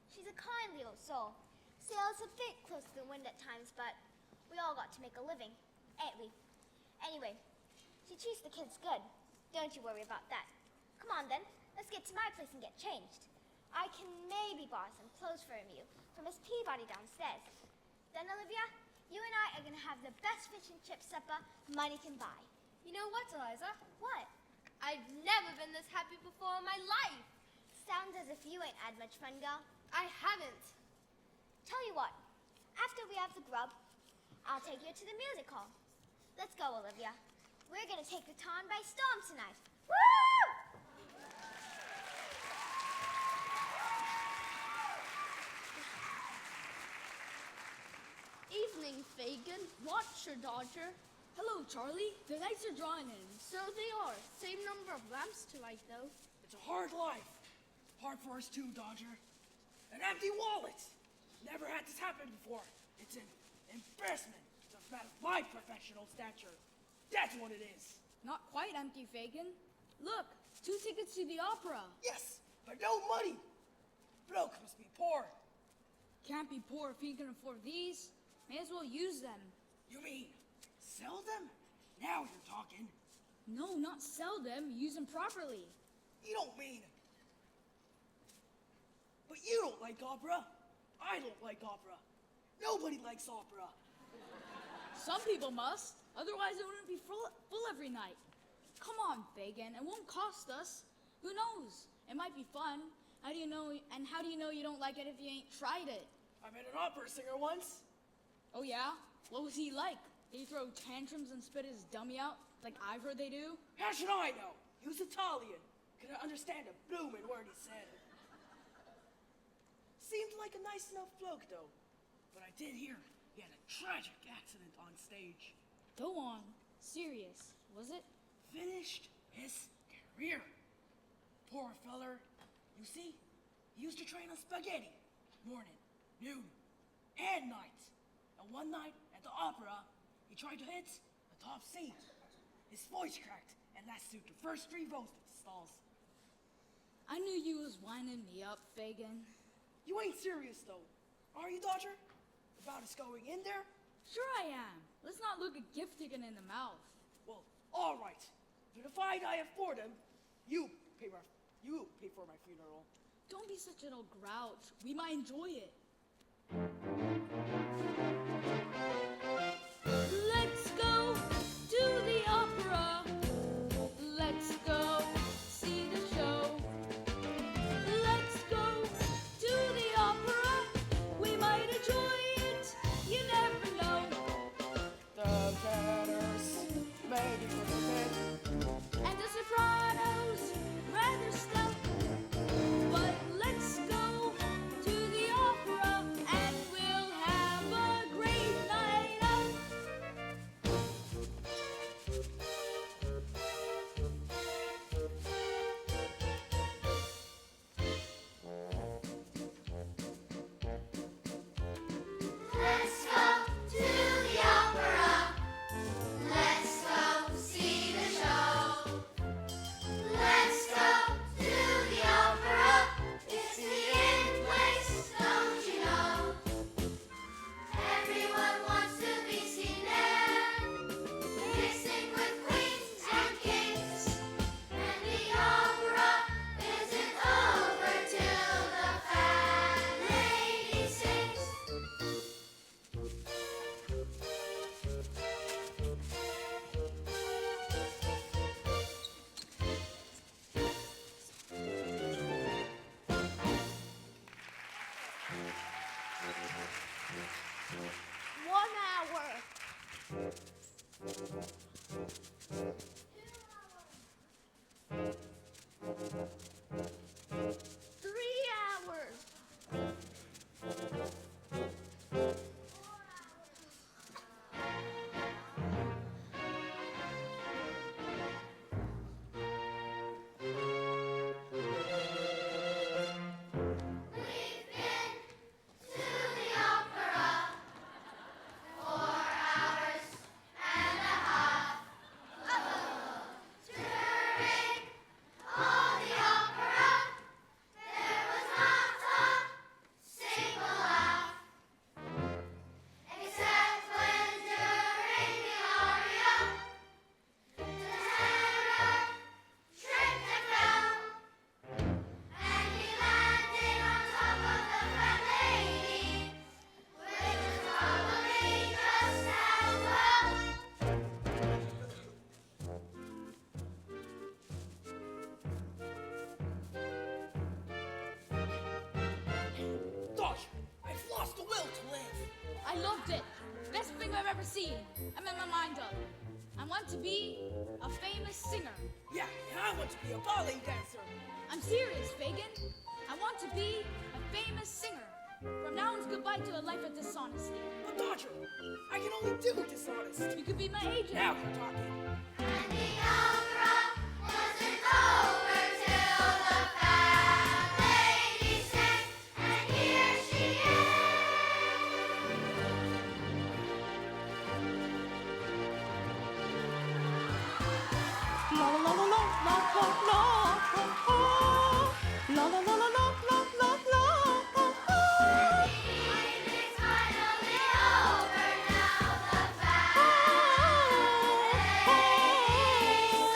Speaker 2: She's a kindly old soul. Sails a bit close to the wind at times, but we all got to make a living, ain't we? Anyway, she treats the kids good. Don't you worry about that. Come on then, let's get to my place and get changed. I can maybe borrow some clothes from you from Miss Peabody downstairs. Then, Olivia, you and I are gonna have the best fish and chip supper money can buy.
Speaker 4: You know what, Eliza?
Speaker 2: What?
Speaker 4: I've never been this happy before in my life.
Speaker 2: Sounds as if you ain't had much fun, girl.
Speaker 4: I haven't.
Speaker 2: Tell you what, after we have the grub, I'll take you to the music hall. Let's go, Olivia. We're gonna take the town by storm tonight. Woo!
Speaker 9: Evening, Fagin. Watch your dodger.
Speaker 6: Hello, Charlie. The lights are drawing in.
Speaker 9: So they are. Same number of lamps to light, though.
Speaker 7: It's a hard life. Hard for us too, Dodger. An empty wallet. Never had this happen before. It's an embarrassment to my professional stature. That's what it is.
Speaker 6: Not quite empty, Fagin. Look, 2 tickets to the opera.
Speaker 7: Yes, but no money. Bloke must be poor.
Speaker 6: Can't be poor if he can afford these. May as well use them.
Speaker 7: You mean sell them? Now you're talking.
Speaker 6: No, not sell them. Use them properly.
Speaker 7: You don't mean. But you don't like opera. I don't like opera. Nobody likes opera.
Speaker 6: Some people must. Otherwise, it wouldn't be full every night. Come on, Fagin. It won't cost us. Who knows? It might be fun. How do you know? And how do you know you don't like it if you ain't tried it?
Speaker 7: I met an opera singer once.
Speaker 6: Oh yeah? What was he like? Did he throw tantrums and spit his dummy out like I've heard they do?
Speaker 7: How should I know? He was Italian. Couldn't understand a bloomin' word he said. Seemed like a nice enough bloke, though. But I did hear he had a tragic accident on stage.
Speaker 6: Go on. Serious, was it?
Speaker 7: Finished his career. Poor feller. You see, he used to train on spaghetti. Morning, noon, and night. And one night at the opera, he tried to hit the top C. His voice cracked and lasted the first 3 rows of the stalls.
Speaker 6: I knew you was winding me up, Fagin.
Speaker 7: You ain't serious, though. Are you, Dodger? About us going in there?
Speaker 6: Sure I am. Let's not look a gift taken in the mouth.
Speaker 7: Well, all right. For the fight I afford him, you pay for my funeral.
Speaker 6: Don't be such an old grouch. We might enjoy it. Let's go to the opera.
Speaker 9: 1 hour. 3 hours.
Speaker 3: We've been to the opera 4 hours and a half. During all the opera, there was not a single laugh, except when during the aria, the tenor tripped and fell. And he landed on top of the fat lady, which was probably just as well.
Speaker 7: Dodger, I've lost the will to live.
Speaker 9: I loved it. Best thing I've ever seen. I made my mind up. I want to be a famous singer.
Speaker 7: Yeah, and I want to be a ballet dancer.
Speaker 9: I'm serious, Fagin. I want to be a famous singer. From now on, it's goodbye to a life of dishonesty.
Speaker 7: But Dodger, I can only do dishonest.
Speaker 9: You could be my agent.
Speaker 7: Now you're talking.
Speaker 3: And the opera wasn't over till the fat lady sang, and here she is.
Speaker 8: La la la la la la la la. La la la la la la la la.
Speaker 3: The evening is finally over now. The fat lady's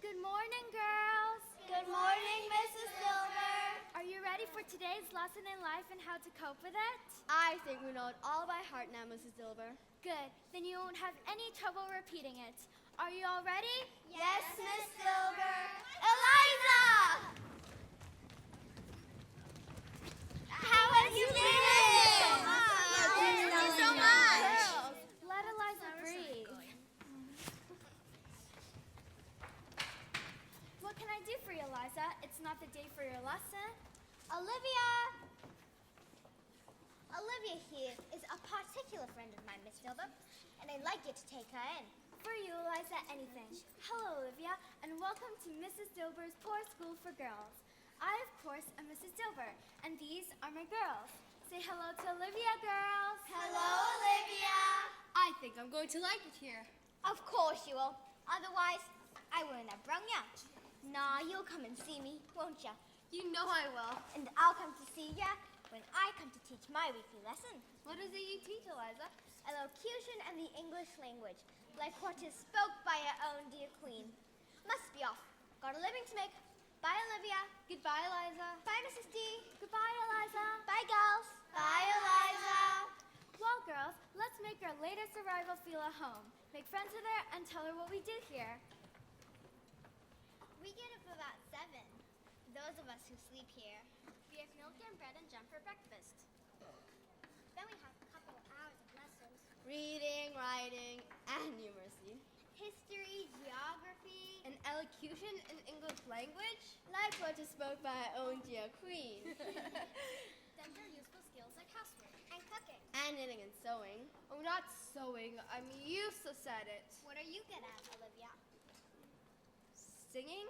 Speaker 2: Good morning, girls.
Speaker 3: Good morning, Mrs. Silver.
Speaker 2: Are you ready for today's lesson in life and how to cope with it?
Speaker 4: I think we know it all by heart now, Mrs. Silver.
Speaker 2: Good. Then you won't have any trouble repeating it. Are you all ready?
Speaker 3: Yes, Miss Silver. Eliza!
Speaker 2: How
Speaker 3: have you been? Thank you so much.
Speaker 2: Girls, let Eliza breathe. What can I do for you, Eliza? It's not the day for your lesson.
Speaker 10: Olivia here is a particular friend of mine, Miss Silver, and I'd like you to take her in.
Speaker 2: For you, Eliza, anything. Hello, Olivia, and welcome to Mrs. Dilber's Poor School for Girls. I, of course, am Mrs. Dilber, and these are my girls. Say hello to Olivia, girls.
Speaker 3: Hello, Olivia.
Speaker 4: I think I'm going to like it here.
Speaker 10: Of course you will. Otherwise, I wouldn't have brung ya. Nah, you'll come and see me, won't ya?
Speaker 4: You know I will.
Speaker 10: And I'll come to see ya when I come to teach my weekly lesson.
Speaker 4: What is it you teach, Eliza?
Speaker 10: Elocution and the English language, like what is spoke by your own dear queen. Must be off. Got a living to make. Bye, Olivia.
Speaker 4: Goodbye, Eliza.
Speaker 10: Bye, Mrs. D.
Speaker 2: Goodbye, Eliza.
Speaker 10: Bye, girls.
Speaker 3: Bye, Eliza.
Speaker 2: Well, girls, let's make our latest arrival feel at home. Make friends with her and tell her what we did here.
Speaker 10: We get up about 7. Those of us who sleep here. We have milk and bread and jam for breakfast. Then we have a couple of hours of lessons.
Speaker 4: Reading, writing, and numeracy.
Speaker 10: History, geography,
Speaker 4: An elocution in English language?
Speaker 6: Like what is spoke by our own dear queen.
Speaker 10: Then there are useful skills like housework and cooking.
Speaker 6: And knitting and sewing.
Speaker 4: Oh, not sewing. I'm useless at it.
Speaker 10: What are you good at, Olivia?
Speaker 4: Singing?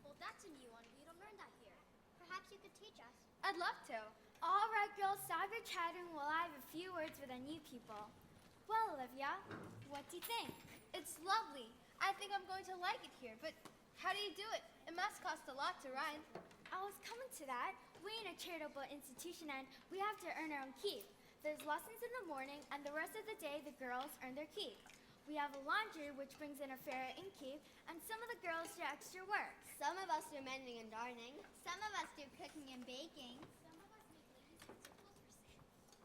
Speaker 10: Well, that's a new one. We don't learn that here. Perhaps you could teach us.
Speaker 4: I'd love to.
Speaker 2: All right, girls, stop your chattering while I have a few words with the new people. Well, Olivia, what do you think?
Speaker 4: It's lovely. I think I'm going to like it here, but how do you do it? It must cost a lot to run.
Speaker 2: I was coming to that. We're in a charitable institution and we have to earn our own keep. There's lessons in the morning and the rest of the day the girls earn their keep. We have a laundry which brings in a fair income and some of the girls do extra work.
Speaker 6: Some of us do mending and darning.
Speaker 10: Some of us do cooking and baking. Some of us make ladies' suits and clothes for sale.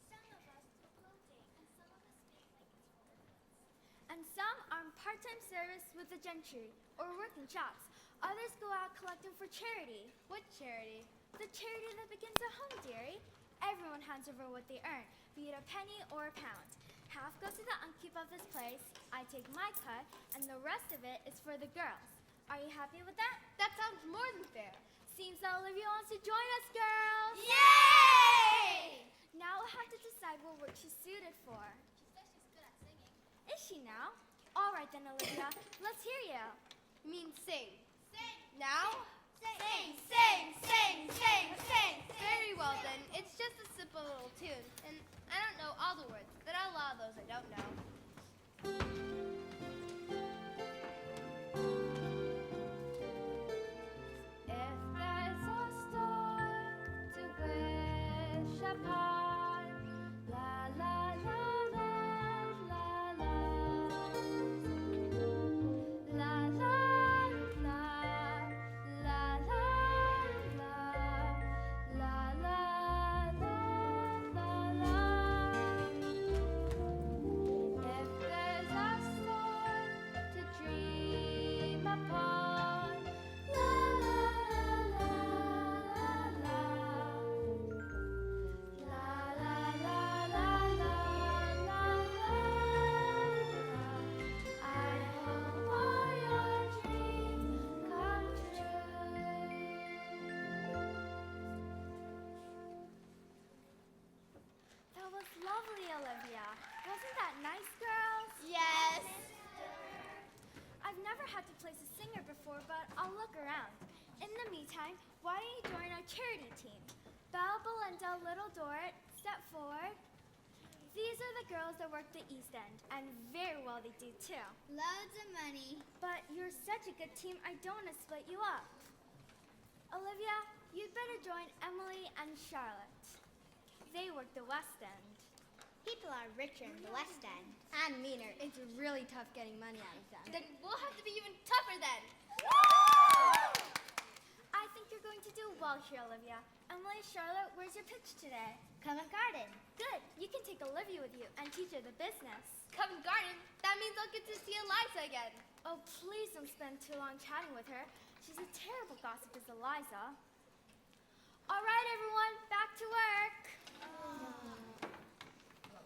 Speaker 10: Some of us do quilting, and some of us make blankets for orphans.
Speaker 2: And some are in part-time service with the gentry or work in shops. Others go out collecting for charity.
Speaker 4: What charity?
Speaker 2: The charity that begins at home, dearie. Everyone hands over what they earn, be it a penny or a pound. Half goes to the upkeep of this place, I take my cut, and the rest of it is for the girls. Are you happy with that?
Speaker 4: That sounds more than fair.
Speaker 2: Seems that Olivia wants to join us, girls!
Speaker 10: Yay!
Speaker 2: Now we'll have to decide what work she's suited for.
Speaker 10: She says she's good at singing.
Speaker 2: Is she now? All right then, Olivia, let's hear you.
Speaker 4: You mean sing?
Speaker 10: Sing!
Speaker 4: Now?
Speaker 10: Sing!
Speaker 4: Sing! Very well then. It's just a simple little tune, and I don't know all the words. There are a lot of those I don't know. If there's a star to wish upon, la la la la la la, la la la la la la la la la. If there's a storm to dream upon, la la la la la la la la la la la. I hope all your dreams come true.
Speaker 2: That was lovely, Olivia. Wasn't that nice, girls?
Speaker 6: Yes.
Speaker 2: I've never had to place a singer before, but I'll look around. In the meantime, why don't you join our charity team? Belle, Belinda, Little Dorrit, step forward. These are the girls that work the East End, and very well they do too.
Speaker 10: Loads of money.
Speaker 2: But you're such a good team, I don't want to split you up. Olivia, you'd better join Emily and Charlotte. They work the West End.
Speaker 10: People are richer in the West End.
Speaker 6: And meaner. It's really tough getting money out of them.
Speaker 4: Then we'll have to be even tougher then.
Speaker 2: I think you're going to do well here, Olivia. Emily, Charlotte, where's your pitch today?
Speaker 10: Covent Garden.
Speaker 2: Good. You can take Olivia with you and teach her the business.
Speaker 4: Covent Garden? That means I'll get to see Eliza again.
Speaker 2: Oh, please don't spend too long chatting with her. She's a terrible gossip, is Eliza. All right, everyone, back to work.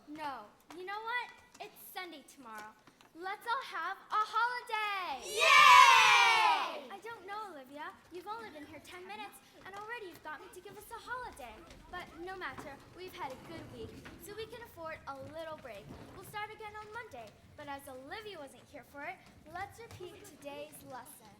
Speaker 2: No, you know what? It's Sunday tomorrow. Let's all have a holiday.
Speaker 10: Yay!
Speaker 2: I don't know, Olivia. You've only been here 10 minutes, and already you've got me to give us a holiday. But no matter, we've had a good week, so we can afford a little break. We'll start again on Monday. But as Olivia wasn't here for it, let's repeat today's lesson.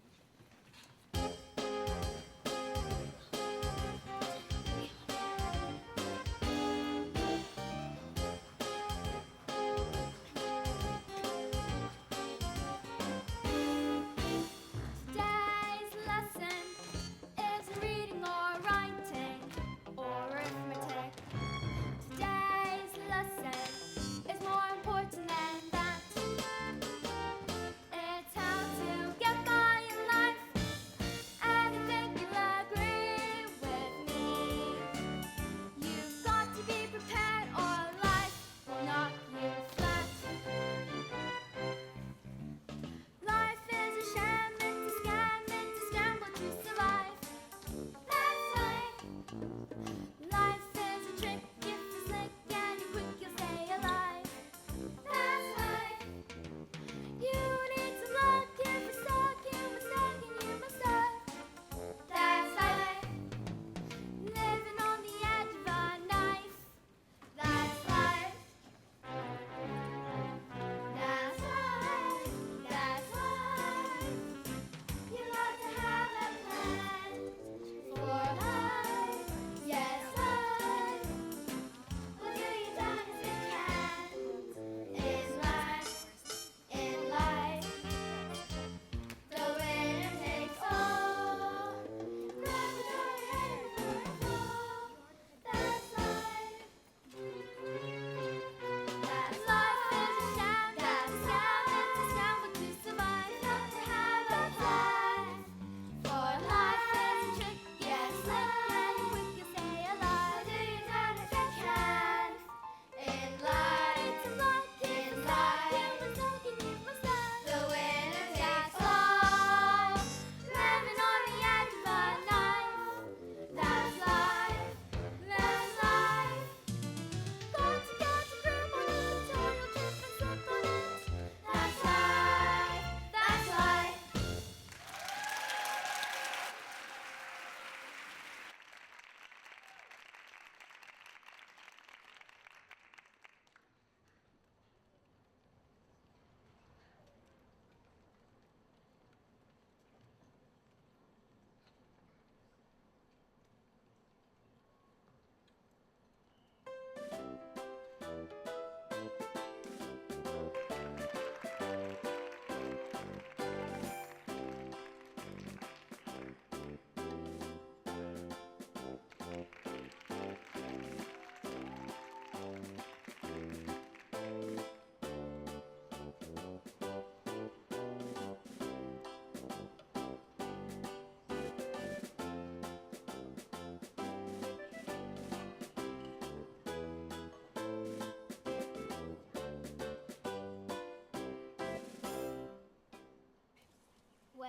Speaker 2: Today's lesson is reading or writing or arithmetic. Today's lesson is more important than that. It's how to get by in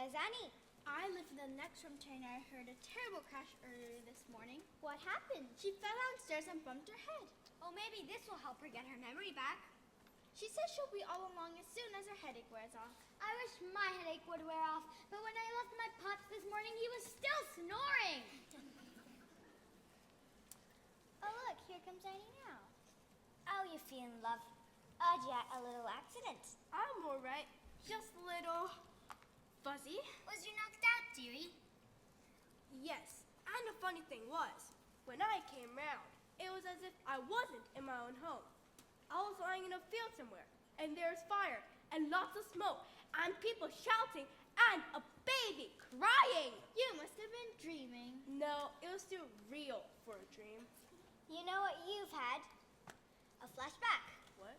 Speaker 2: Where's Annie?
Speaker 6: I live in the next room to her and I heard a terrible crash earlier this morning.
Speaker 2: What happened?
Speaker 6: She fell downstairs and bumped her head.
Speaker 4: Oh, maybe this will help her get her memory back.
Speaker 6: She says she'll be all along as soon as her headache wears off.
Speaker 2: I wish my headache would wear off, but when I left my pops this morning, he was still snoring. Oh, look, here comes Annie now. How you feeling, love? You had a little accident.
Speaker 6: I'm all right. Just a little fuzzy.
Speaker 10: Was you knocked out, dearie?
Speaker 6: Yes, and the funny thing was, when I came round, it was as if I wasn't in my own home. I was lying in a field somewhere, and there's fire, and lots of smoke, and people shouting, and a baby crying.
Speaker 2: You must have been dreaming.
Speaker 6: No, it was too real for a dream.
Speaker 2: You know what you've had? A flashback.
Speaker 6: What?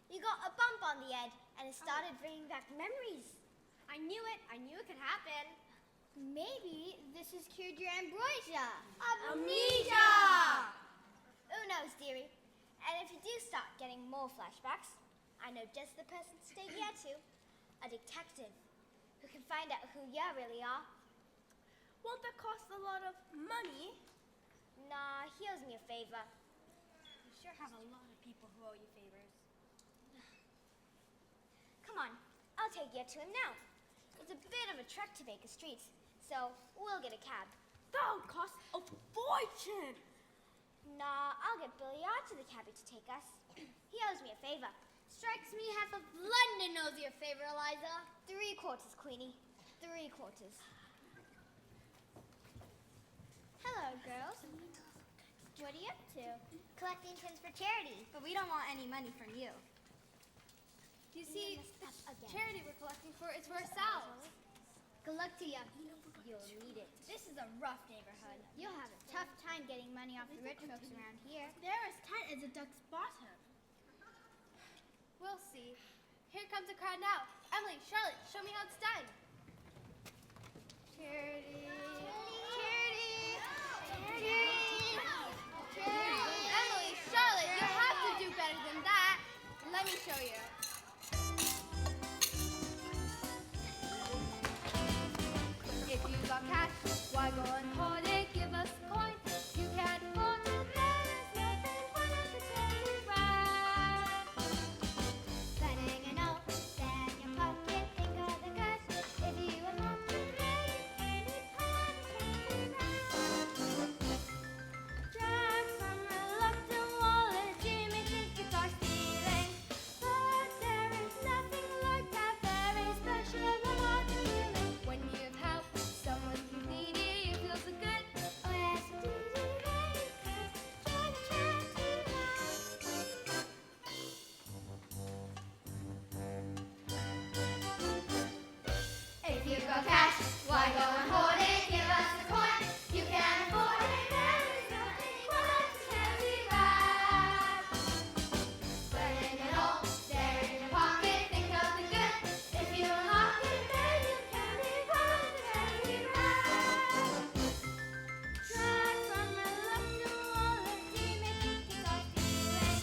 Speaker 2: You got a bump on the head, and it started bringing back memories.
Speaker 4: I knew it. I knew it could happen.
Speaker 2: Maybe this has cured your ambrosia.
Speaker 6: Amnesia!
Speaker 2: Who knows, dearie? And if you do start getting more flashbacks, I know just the person to take you to. A detective who can find out who you really are.
Speaker 6: Won't that cost a lot of money?
Speaker 2: Nah, he owes me a favor.
Speaker 4: You sure have a lot of people who owe you favors.
Speaker 2: Come on, I'll take you to him now. It's a bit of a trek to Baker Street, so we'll get a cab.
Speaker 6: That would cost a fortune!
Speaker 2: Nah, I'll get Billy to the cabbie to take us. He owes me a favor. Strikes me half of London owes you a favor, Eliza. 3/4, Queenie. 3/4. Hello, girls. What are you up to? Collecting tins for charity.
Speaker 4: But we don't want any money from you. You see,
Speaker 2: Stop again.
Speaker 4: charity we're collecting for is for ourselves.
Speaker 2: Good luck to you. You'll need it. This is a rough neighborhood. You'll have a tough time getting money off the rich folks around here.
Speaker 6: They're as tight as a duck's bottom.
Speaker 4: We'll see. Here comes the crowd now. Emily, Charlotte, show me how it's done.
Speaker 2: Charity. Charity. Charity. Charity.
Speaker 4: Emily, Charlotte, you have to do better than that. Let me show you. If you got cash, why go and hold it? Give us a coin. You can't hold it. There is nothing. Why not pretend we ride?
Speaker 2: Spending a note, stand in your pocket, think of the cash. If you were not to make any part, drag from reluctant wallet, you may think it's our stealing. But there is nothing like that very special about feeling.
Speaker 4: When you've helped someone who's needy, you feel so good.
Speaker 2: Oh yes, indeed, try to
Speaker 3: If you got cash, why go and hoard it? Give us the coin. You can't afford it. There is nothing. Why not pretend we ride? Put it in a hole, there in your pocket. Think of the good. If you unlock it, then you can be proud. Pretend we ride.
Speaker 2: drag from reluctant wallet, you may think it's our stealing.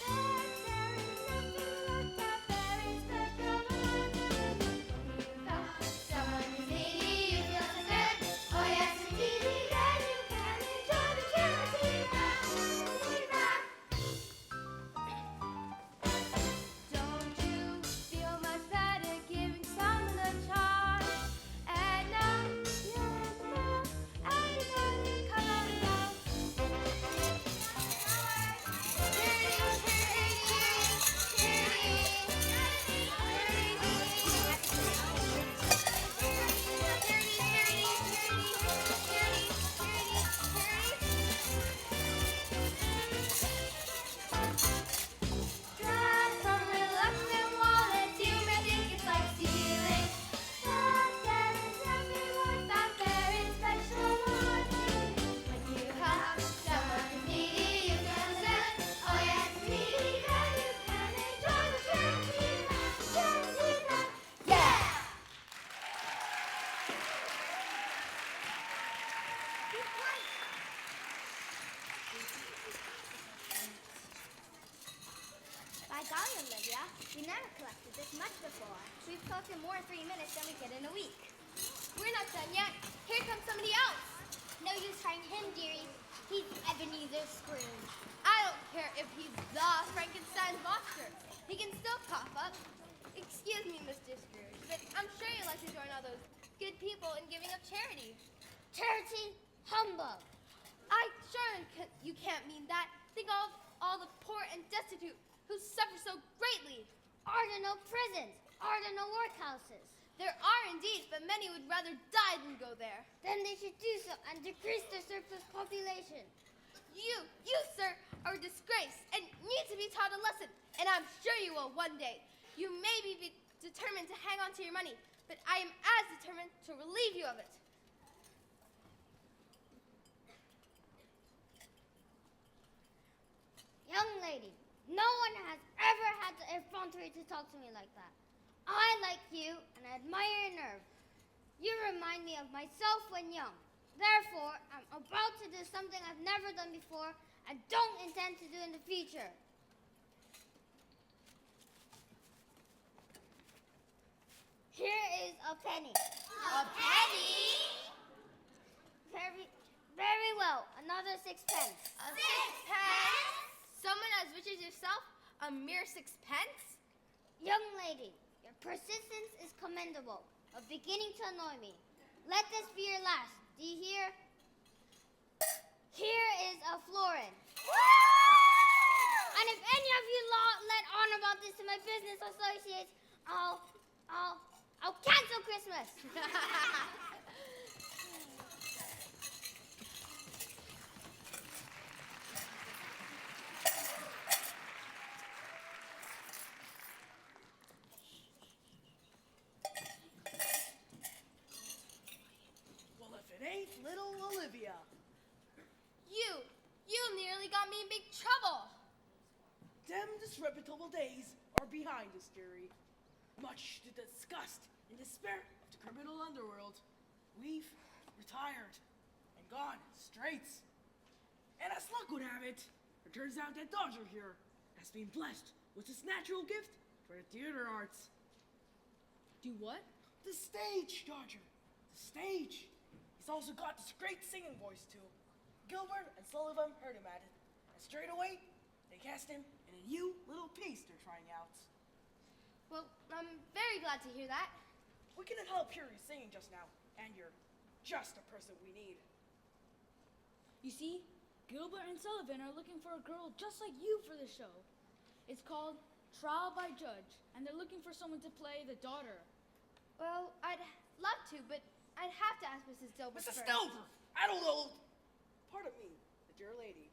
Speaker 2: But there is nothing like that very special about feeling.
Speaker 3: Someone who's needy, you feel so good. Oh yes, indeed, then you can enjoy the charity ride.
Speaker 4: Don't you feel much better giving someone a charge? And now you're enough. Everybody come on down.
Speaker 3: Drag from reluctant wallets, you may think it's like stealing. But there is nothing like that very special about feeling. When you help someone who's needy, you feel so good. Oh yes, indeed, then you can enjoy the charity ride. Yeah!
Speaker 2: By golly, Olivia, we never collected this much before.
Speaker 4: We've collected more in 3 minutes than we did in a week. We're not done yet. Here comes somebody else.
Speaker 2: No use trying him, dearie. He's Ebenezer Scrooge.
Speaker 4: I don't care if he's the Frankenstein's monster. He can still cough up. Excuse me, Mr. Scrooge, but I'm sure you'd like to join all those good people in giving up charity.
Speaker 2: Charity? Humbug.
Speaker 4: You can't mean that. Think of all the poor and destitute who suffer so greatly.
Speaker 2: Are there no prisons? Are there no workhouses?
Speaker 4: There are indeed, but many would rather die than go there.
Speaker 2: Then they should do so and decrease their surplus population.
Speaker 4: You, sir, are a disgrace and need to be taught a lesson, and I'm sure you will one day. You may be determined to hang on to your money, but I am as determined to relieve you of it.
Speaker 2: Young lady, no one has ever had the effrontery to talk to me like that. I like you and I admire your nerve. You remind me of myself when young. Therefore, I'm about to do something I've never done before and don't intend to do in the future. Here is a penny.
Speaker 3: A penny?
Speaker 2: Very, very well. Another sixpence.
Speaker 3: A sixpence?
Speaker 4: Someone as rich as yourself, a mere sixpence?
Speaker 2: Young lady, your persistence is commendable, but beginning to annoy me. Let this be your last. Do you hear? Here is a florin. And if any of you let on about this to my business associates, I'll cancel Christmas.
Speaker 7: Well, if it ain't little Olivia.
Speaker 4: You nearly got me in big trouble.
Speaker 7: Them disreputable days are behind us, dearie. Much to the disgust and despair of the criminal underworld, we've retired and gone straight. And as luck would have it, it turns out that Dodger here has been blessed with his natural gift for the theater arts.
Speaker 9: Do what?
Speaker 7: The stage, Dodger. The stage. He's also got this great singing voice, too. Gilbert and Sullivan heard him at it, and straight away, they cast him in a new little piece they're trying out.
Speaker 4: Well, I'm very glad to hear that.
Speaker 7: We couldn't help hear you singing just now, and you're just the person we need.
Speaker 9: You see, Gilbert and Sullivan are looking for a girl just like you for the show. It's called Trial by Judge, and they're looking for someone to play the daughter.
Speaker 4: Well, I'd love to, but I'd have to ask Mrs. Dilbert
Speaker 7: Mrs.
Speaker 4: first.
Speaker 7: Stelber! I don't know. Pardon me, the dear lady.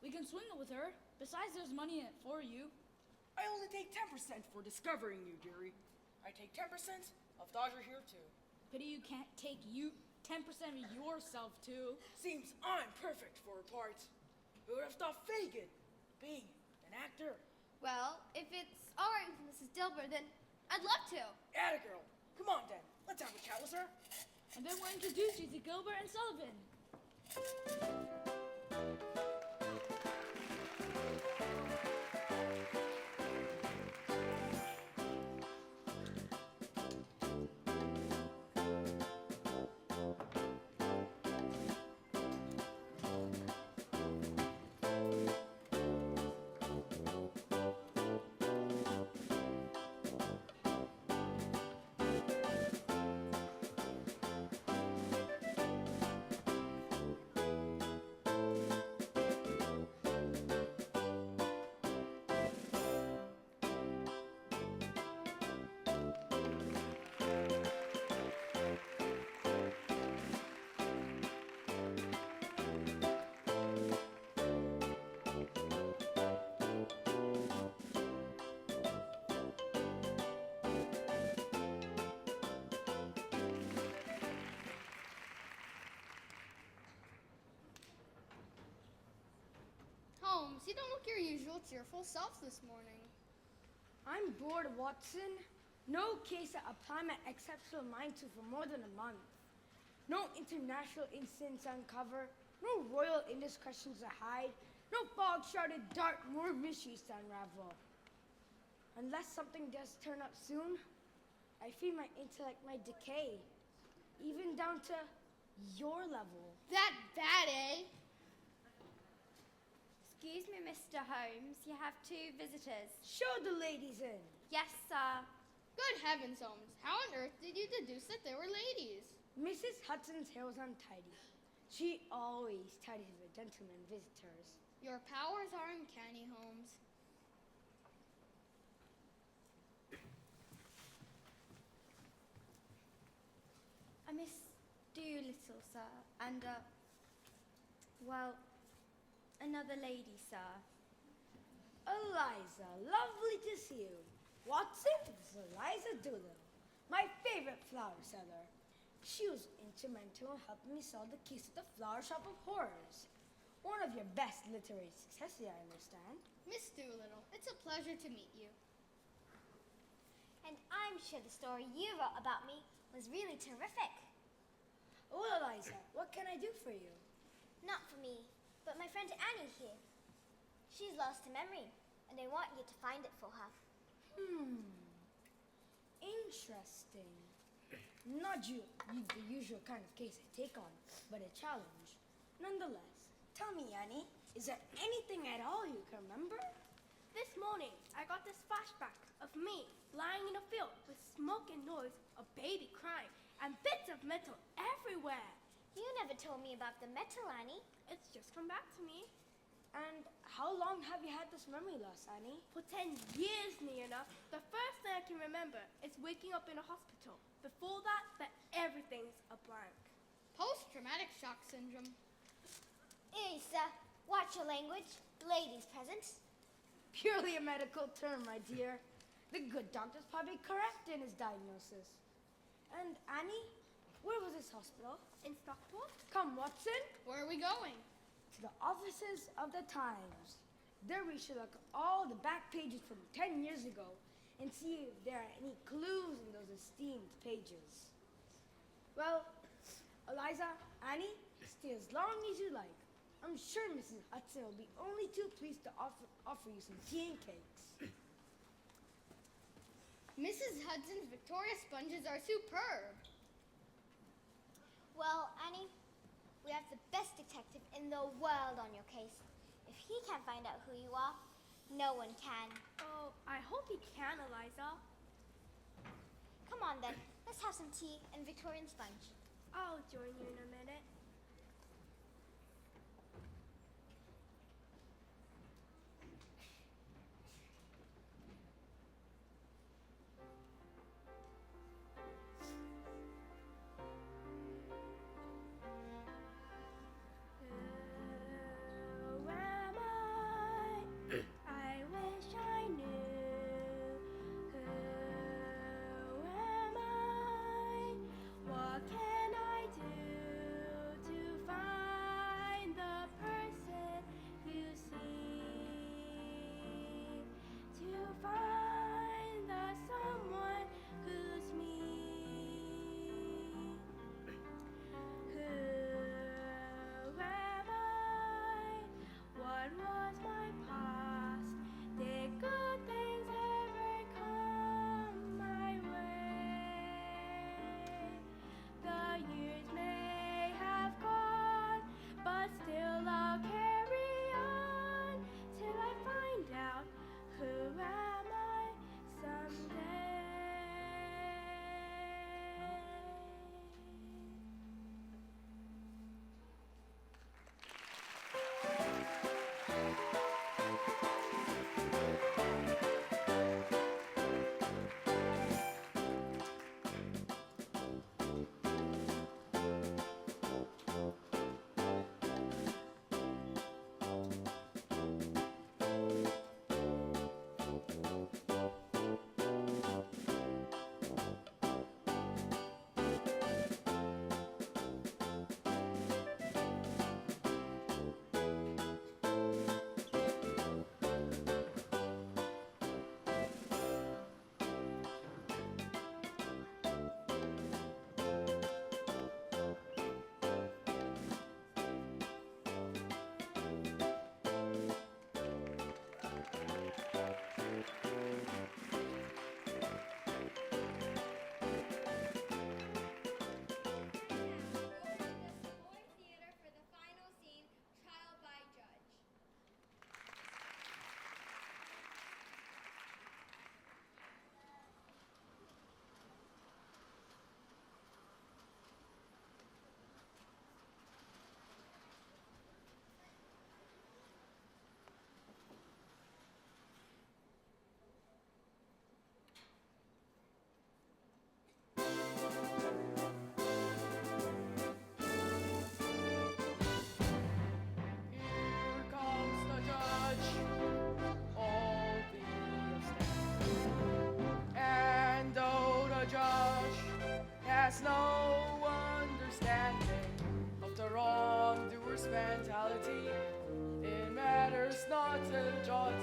Speaker 9: We can swindle with her. Besides, there's money in it for you.
Speaker 7: I only take 10% for discovering you, dearie. I take 10% of Dodger here, too.
Speaker 9: Pity you can't take 10% of yourself, too.
Speaker 7: Seems I'm perfect for a part. Who would have thought Fagin being an actor?
Speaker 4: Well, if it's all right with Mrs. Dilbert, then I'd love to.
Speaker 7: Atta girl. Come on, then. Let's have a chat with her.
Speaker 9: And then we'll introduce you to Gilbert and Sullivan.
Speaker 4: Holmes, you don't look your usual cheerful self this morning.
Speaker 6: I'm bored, Watson. No case to apply my exceptional mind to for more than a month. No international incidents to uncover. No royal indiscretions to hide. No bog-shrouded Dartmoor mysteries to unravel. Unless something does turn up soon,
Speaker 11: I fear my intellect might decay, even down to your level.
Speaker 4: That bad, eh?
Speaker 3: Excuse me, Mr. Holmes. You have 2 visitors.
Speaker 11: Show the ladies in.
Speaker 3: Yes, sir.
Speaker 4: Good heavens, Holmes. How on earth did you deduce that they were ladies?
Speaker 11: Mrs. Hudson's hair was untidy. She always tidies with gentlemen visitors.
Speaker 4: Your powers are uncanny, Holmes.
Speaker 3: Miss Doolittle, sir, and, well, another lady, sir.
Speaker 11: Eliza, lovely to see you. Watson, this is Eliza Doolittle, my favorite flower seller. She was instrumental in helping me sell the keys to the Flower Shop of Horrors. One of your best literary successes, I understand.
Speaker 4: Miss Doolittle, it's a pleasure to meet you.
Speaker 2: And I'm sure the story you wrote about me was really terrific.
Speaker 11: Well, Eliza, what can I do for you?
Speaker 2: Not for me, but my friend Annie here. She's lost to memory, and I want you to find it for her.
Speaker 11: Interesting. Not the usual kind of case I take on, but a challenge. Nonetheless, tell me, Annie, is there anything at all you can remember?
Speaker 6: This morning, I got this flashback of me lying in a field with smoke and noise, a baby crying, and bits of metal everywhere.
Speaker 2: You never told me about the metal, Annie.
Speaker 6: It's just come back to me.
Speaker 11: And how long have you had this memory loss, Annie?
Speaker 6: For 10 years, near enough. The first thing I can remember is waking up in a hospital. Before that everything's a blank.
Speaker 4: Post-traumatic shock syndrome.
Speaker 2: Isa, watch your language. Ladies present.
Speaker 11: Purely a medical term, my dear. The good doctor's probably correct in his diagnosis. And Annie, where was this hospital?
Speaker 6: In Stockport?
Speaker 11: Come, Watson.
Speaker 4: Where are we going?
Speaker 11: To the offices of the Times. There we should look at all the back pages from 10 years ago and see if there are any clues in those esteemed pages. Well, Eliza, Annie, stay as long as you like. I'm sure Mrs. Hudson will be only too pleased to offer you some tea and cakes.
Speaker 4: Mrs. Hudson's Victoria sponges are superb.
Speaker 2: Well, Annie, we have the best detective in the world on your case. If he can't find out who you are, no one can.
Speaker 6: Oh, I hope he can, Eliza.
Speaker 2: Come on then, let's have some tea and Victorian sponge.
Speaker 6: I'll join you in a minute.
Speaker 7: brutality. It matters not a jot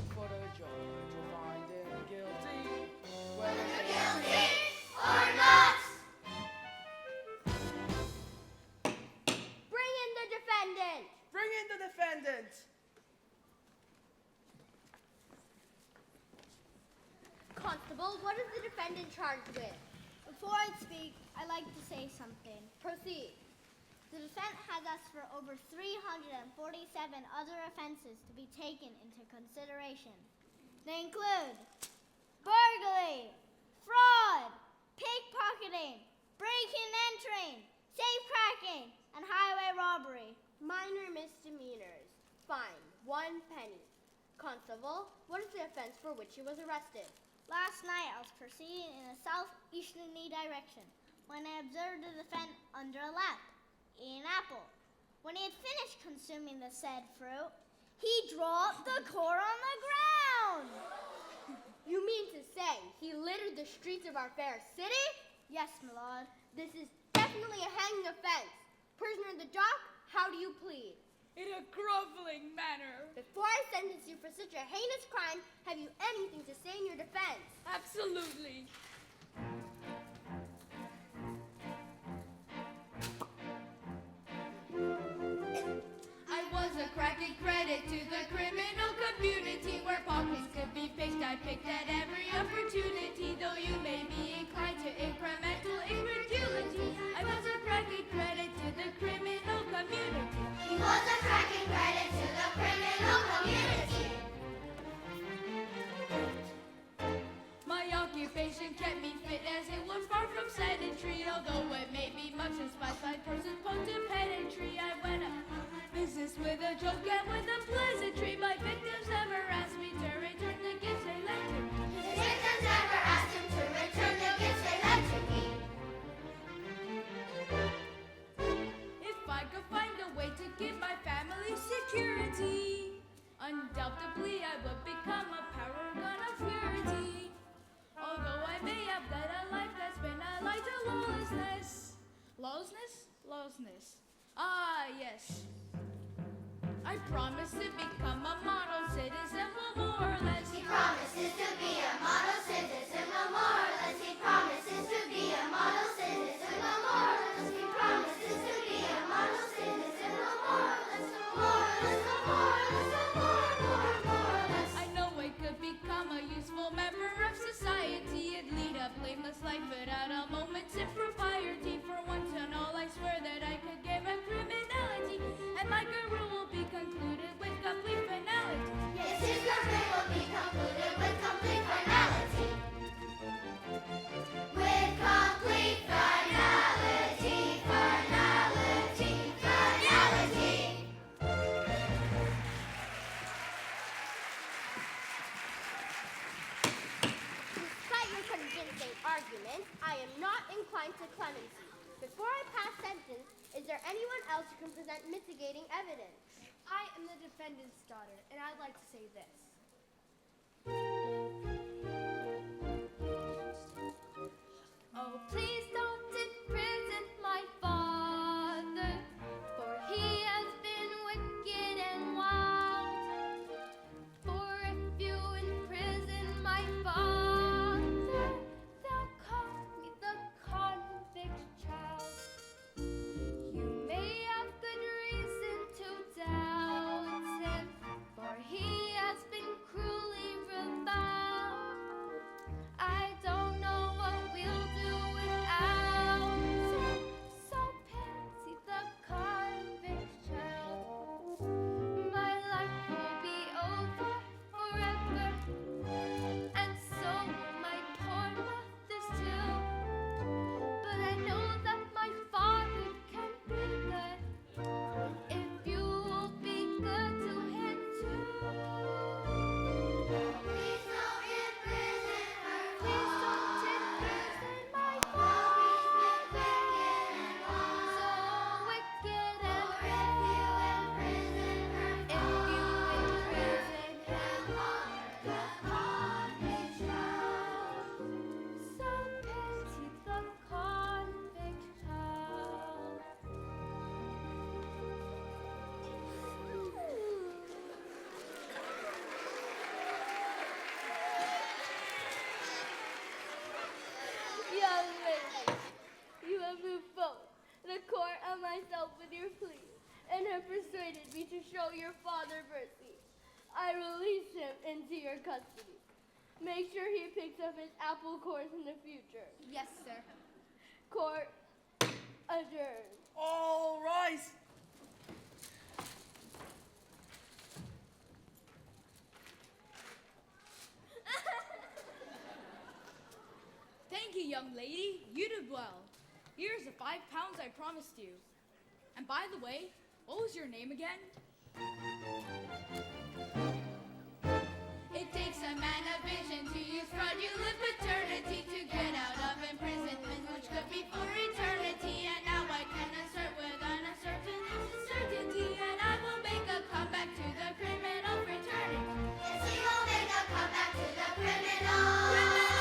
Speaker 7: for the judge to find him guilty, whether
Speaker 3: Guilty or not?
Speaker 4: Bring in the defendant.
Speaker 7: Bring in the defendant.
Speaker 4: Constable, what is the defendant charged with?
Speaker 2: Before I speak, I'd like to say something.
Speaker 4: Proceed.
Speaker 2: The defense has asked for over 347 other offenses to be taken into consideration. They include burglary, fraud, pickpocketing, breaking and entering, safecracking, and highway robbery.
Speaker 4: Minor misdemeanors. Fine, 1 penny. Constable, what is the offense for which he was arrested?
Speaker 2: Last night, I was proceeding in a southeasterly direction when I observed the defendant under a lamp, eating an apple. When he had finished consuming the said fruit, he dropped the core on the ground.
Speaker 4: You mean to say he littered the streets of our fair city?
Speaker 2: Yes, my lord.
Speaker 4: This is definitely a hanging offense. Prisoner in the dock, how do you plead?
Speaker 9: In a groveling manner.
Speaker 4: Before I sentence you for such a heinous crime, have you anything to say in your defense?
Speaker 9: Absolutely.
Speaker 8: I was a cracking credit to the criminal community where pockets could be picked. I picked at every opportunity, though you may be inclined to incremental incredulity. I was a cracking credit to the criminal community.
Speaker 3: He was a cracking credit to the criminal community.
Speaker 8: My occupation kept me fit as it was far from sedentary, although it may be much despised by persons prone to pedantry. I went up business with a joke and with a pleasantry. My victims never asked me to return the gifts they lent to me.
Speaker 3: His victims never asked him to return the gifts they lent to me.
Speaker 8: If I could find a way to give my family security, undoubtedly I would become a paragon of purity. Although I may have led a life that's been allied to lawlessness.
Speaker 9: Lawlessness? Lawlessness.
Speaker 8: Ah, yes. I promise to become a model citizen, well, more or less.
Speaker 3: He promises to be a model citizen, well, more or less. He promises to be a model citizen, well, more or less. He promises to be a model citizen, well, more or less. More or less, more or less, more or less.
Speaker 8: I know I could become a useful member of society and lead a blameless life without a moment's impropriety. For once and all, I swear that I could give a criminality, and my career will be concluded with complete finality.
Speaker 3: Yes, his career will be concluded with complete finality. With complete finality, finality, finality.
Speaker 4: Despite your convincing argument, I am not inclined to clemency. Before I pass sentence, is there anyone else who can present mitigating evidence?
Speaker 6: I am the defendant's daughter, and I'd like to say this.
Speaker 8: Oh, please don't imprison my father, for he has been wicked and wild. For if you imprison my father, they'll call me the convict child. You may have good reason to doubt him, for he has been cruelly reviled. I don't know what we'll do without
Speaker 6: pleased and have persuaded me to show your father mercy. I release him into your custody. Make sure he picks up his apple course in the future.
Speaker 4: Yes, sir.
Speaker 6: Court adjourned.
Speaker 7: All rise.
Speaker 9: Thank you, young lady. You did well. Here's the £5 I promised you. And by the way, what was your name again?
Speaker 8: It takes a man of vision to use fraudulent paternity to get out of imprisonment, which could be for eternity. And now I can assert with uncertain certainty, and I will make a comeback to the criminal fraternity.
Speaker 3: Yes, he will make a comeback to the criminal fraternity.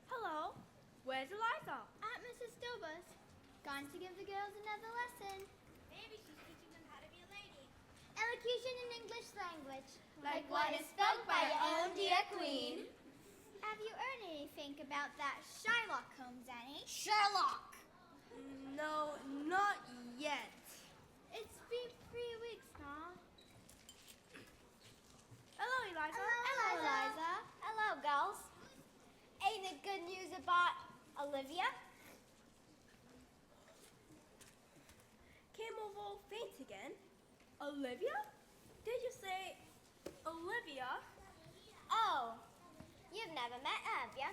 Speaker 6: Hello, where's Eliza?
Speaker 2: At Mrs. Stilba's. Gone to give the girls another lesson.
Speaker 10: Maybe she's teaching them how to be a lady.
Speaker 2: Elocution in English language.
Speaker 4: Like what is spoke by your own dear queen.
Speaker 2: Have you heard anything about that Shylock Holmes, Annie?
Speaker 6: Sherlock. No, not yet.
Speaker 2: It's been 3 weeks now.
Speaker 6: Hello, Eliza.
Speaker 2: Hello, Eliza. Hello, girls. Ain't it good news about Olivia?
Speaker 6: Came over all faint again. Olivia? Did you say Olivia?
Speaker 2: Oh, you've never met her, have you?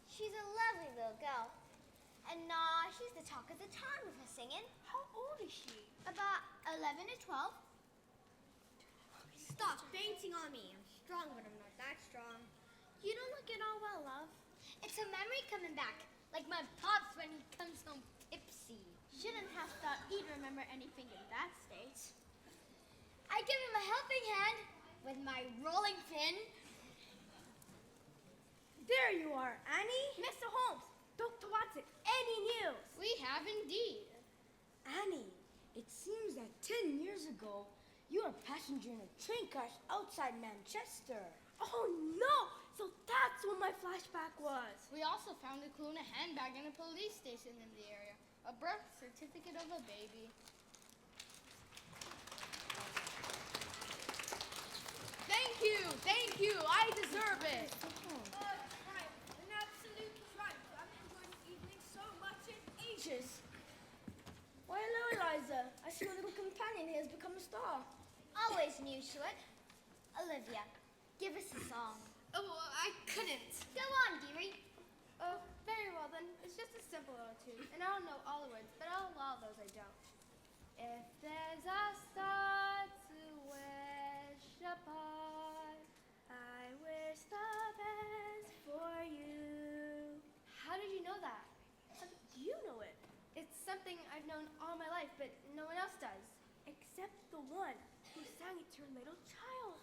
Speaker 2: She's a lovely little girl. And she's the talk of the town with her singing.
Speaker 6: How old is she?
Speaker 2: About 11 or 12.
Speaker 10: Stop fainting on me. I'm strong, but I'm not that strong.
Speaker 2: You don't look at all well, love. It's a memory coming back, like my pops when he comes home tipsy. Shouldn't have thought he'd remember anything in that state. I give him a helping hand with my rolling pin.
Speaker 6: There you are, Annie. Mr. Holmes, Dr. Watson, any news?
Speaker 9: We have indeed.
Speaker 11: Annie, it seems that 10 years ago, you were a passenger in a train crash outside Manchester.
Speaker 6: Oh no! So that's what my flashback was.
Speaker 9: We also found a clue in a handbag in a police station in the area. A birth certificate of a baby. Thank you. I deserve it.
Speaker 6: Right. An absolute triumph. I've enjoyed this evening so much in ages. Why, hello, Eliza. I see your little companion here has become a star.
Speaker 2: Always knew she would. Olivia, give us a song.
Speaker 4: Oh, I couldn't.
Speaker 2: Go on, dearie.
Speaker 4: Oh, very well then. It's just a simple tune, and I don't know all the words, but a lot of those I don't. If there's a star to wish upon, I wish the best for you. How did you know that?
Speaker 6: How do you know it?
Speaker 4: It's something I've known all my life, but no one else does.
Speaker 6: Except the one who sang it to your little child.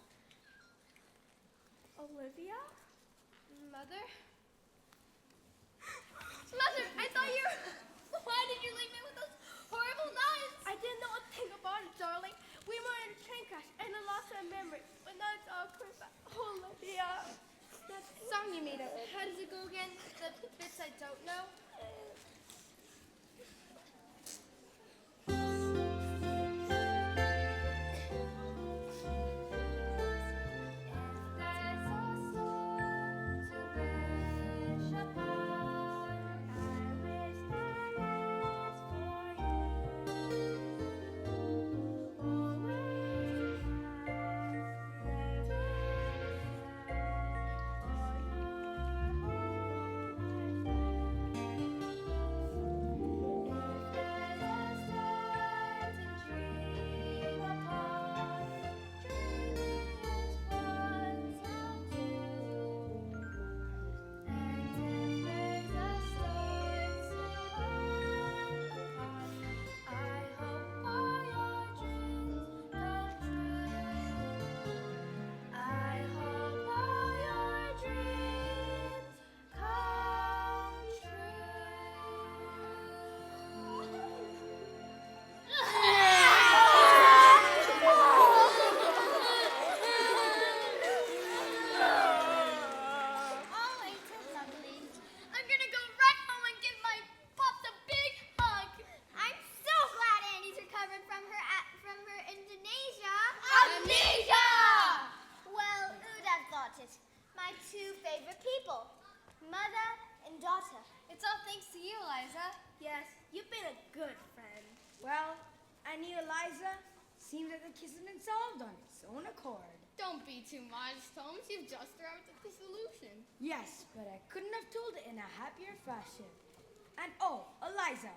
Speaker 6: Olivia?
Speaker 4: Mother? Mother, I thought you were... Why did you leave me with those horrible knives?
Speaker 6: I didn't know a thing about it, darling. We were in a train crash and I lost my memory. But now it's all clear back. Olivia.
Speaker 4: That song you made up, how does it go again? The bits I don't know? If there's a song to wish
Speaker 2: Mother and daughter.
Speaker 4: It's all thanks to you, Liza.
Speaker 6: Yes, you've been a good friend.
Speaker 11: Well, Annie Eliza, seems that the kiss has been solved on its own accord.
Speaker 9: Don't be too modest, Holmes. You've just arrived at the solution.
Speaker 11: Yes, but I couldn't have told it in a happier fashion. And oh, Eliza,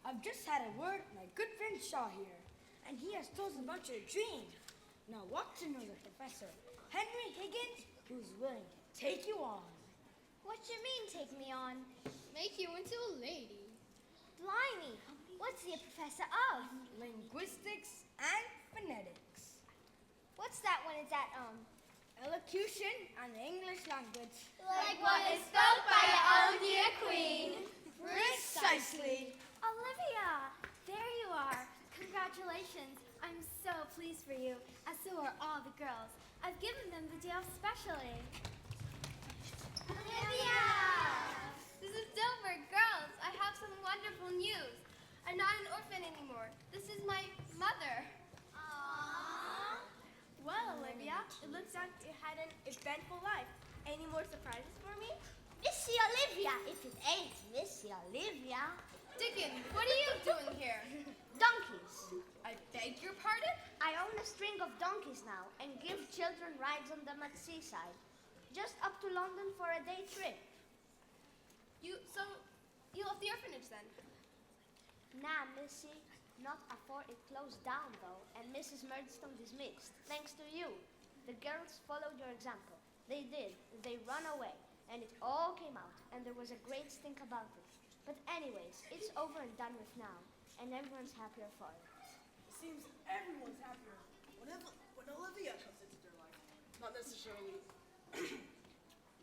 Speaker 11: I've just had a word with my good friend Shaw here, and he has told us about your dream. Now what to know the professor, Henry Higgins, who's willing to take you on.
Speaker 2: What you mean, take me on?
Speaker 9: Make you into a lady.
Speaker 2: Blimey, what's he a professor of?
Speaker 11: Linguistics and phonetics.
Speaker 2: What's that when it's at,
Speaker 11: Elocution and the English language.
Speaker 3: Like what is spoke by your own dear queen.
Speaker 11: Precisely.
Speaker 2: Olivia, there you are. Congratulations. I'm so pleased for you, as so are all the girls. I've given them the day off specially.
Speaker 3: Olivia!
Speaker 4: This is Dover, girls. I have some wonderful news. I'm not an orphan anymore. This is my mother.
Speaker 3: Aww.
Speaker 6: Well, Olivia, it looks like you had an eventful life. Any more surprises for me?
Speaker 2: Missy Olivia, if it ain't Missy Olivia.
Speaker 4: Dickon, what are you doing here?
Speaker 2: Donkeys.
Speaker 4: I beg your pardon?
Speaker 2: I own a string of donkeys now and give children rides on them at seaside. Just up to London for a day trip.
Speaker 4: So you left the orphanage then?
Speaker 2: Nah, Missy. Not afore it closed down, though, and Mrs. Murdstone dismissed, thanks to you. The girls followed your example. They did. They ran away, and it all came out, and there was a great stink about it. But anyways, it's over and done with now, and everyone's happier for it.
Speaker 7: It seems everyone's happier when Olivia comes into their life. Not necessarily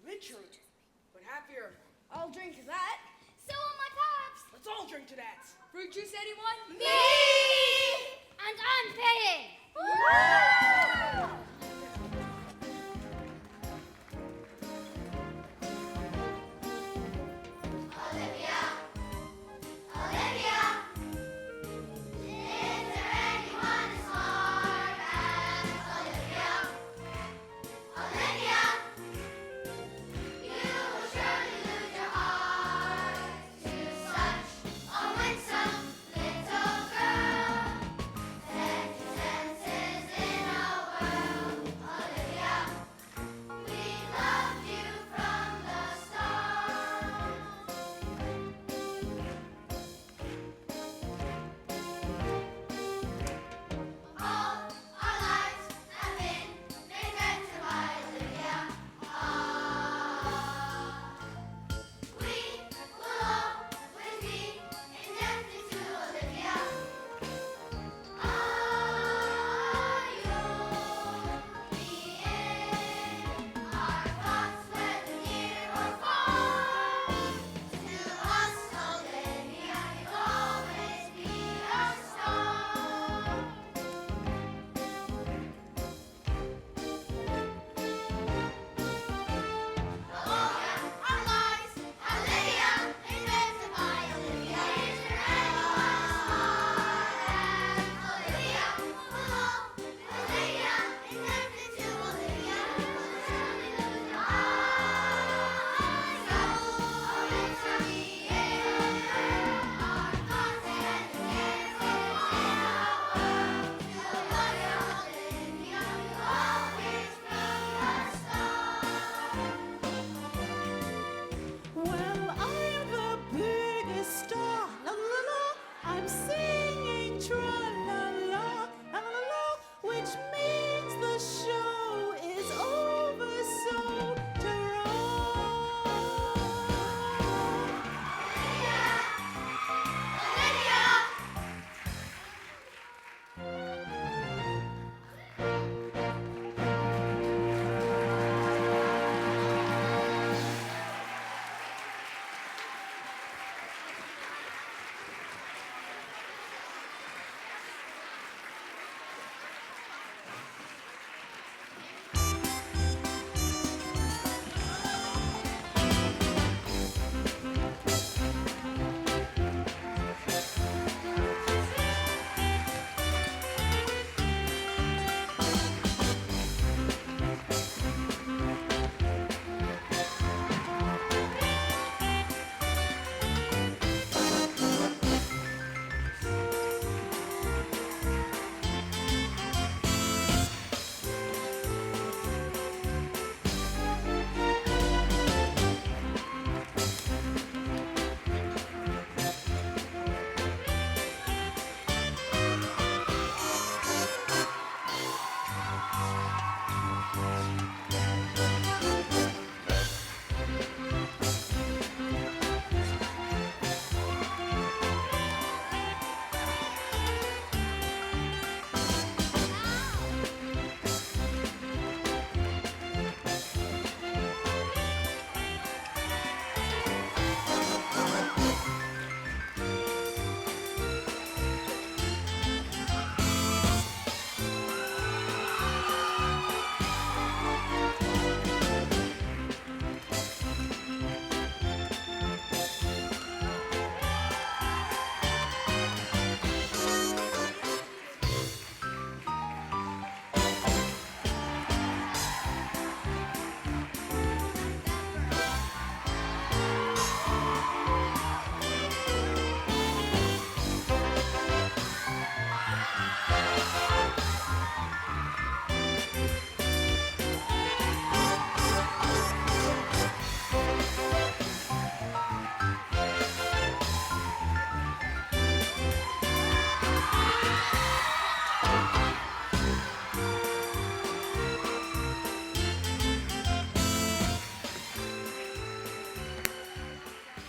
Speaker 7: richer, but happier.
Speaker 11: I'll drink to that.
Speaker 2: So will my pops!
Speaker 7: Let's all drink to that.
Speaker 11: Fruit juice, anyone?
Speaker 2: Me! And I'm paying!
Speaker 3: Olivia! Olivia! Is there anyone as smart as Olivia? Olivia! You will surely lose your heart to such a winsome little girl. Set your senses in a whirl.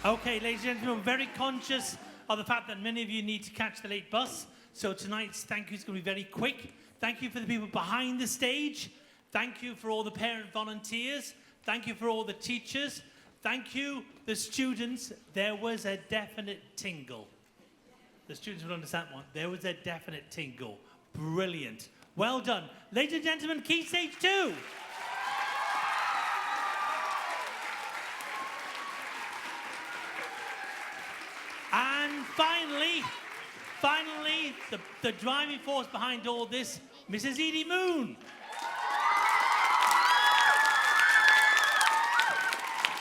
Speaker 1: Okay, ladies and gentlemen, I'm very conscious of the fact that many of you need to catch the late bus. So tonight's thank you is going to be very quick. Thank you for the people behind the stage. Thank you for all the parent volunteers. Thank you for all the teachers. Thank you, the students. There was a definite tingle. The students will understand one. There was a definite tingle. Brilliant. Well done. Ladies and gentlemen, Key Stage 2. And finally, the driving force behind all this, Mrs. Edie Moon.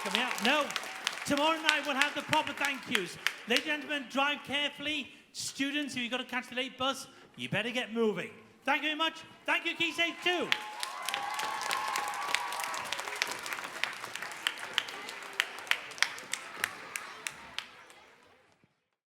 Speaker 1: Coming out. No, tomorrow night we'll have the proper thank yous. Ladies and gentlemen, drive carefully. Students, if you've got to catch the late bus, you better get moving. Thank you very much. Thank you, Key Stage 2.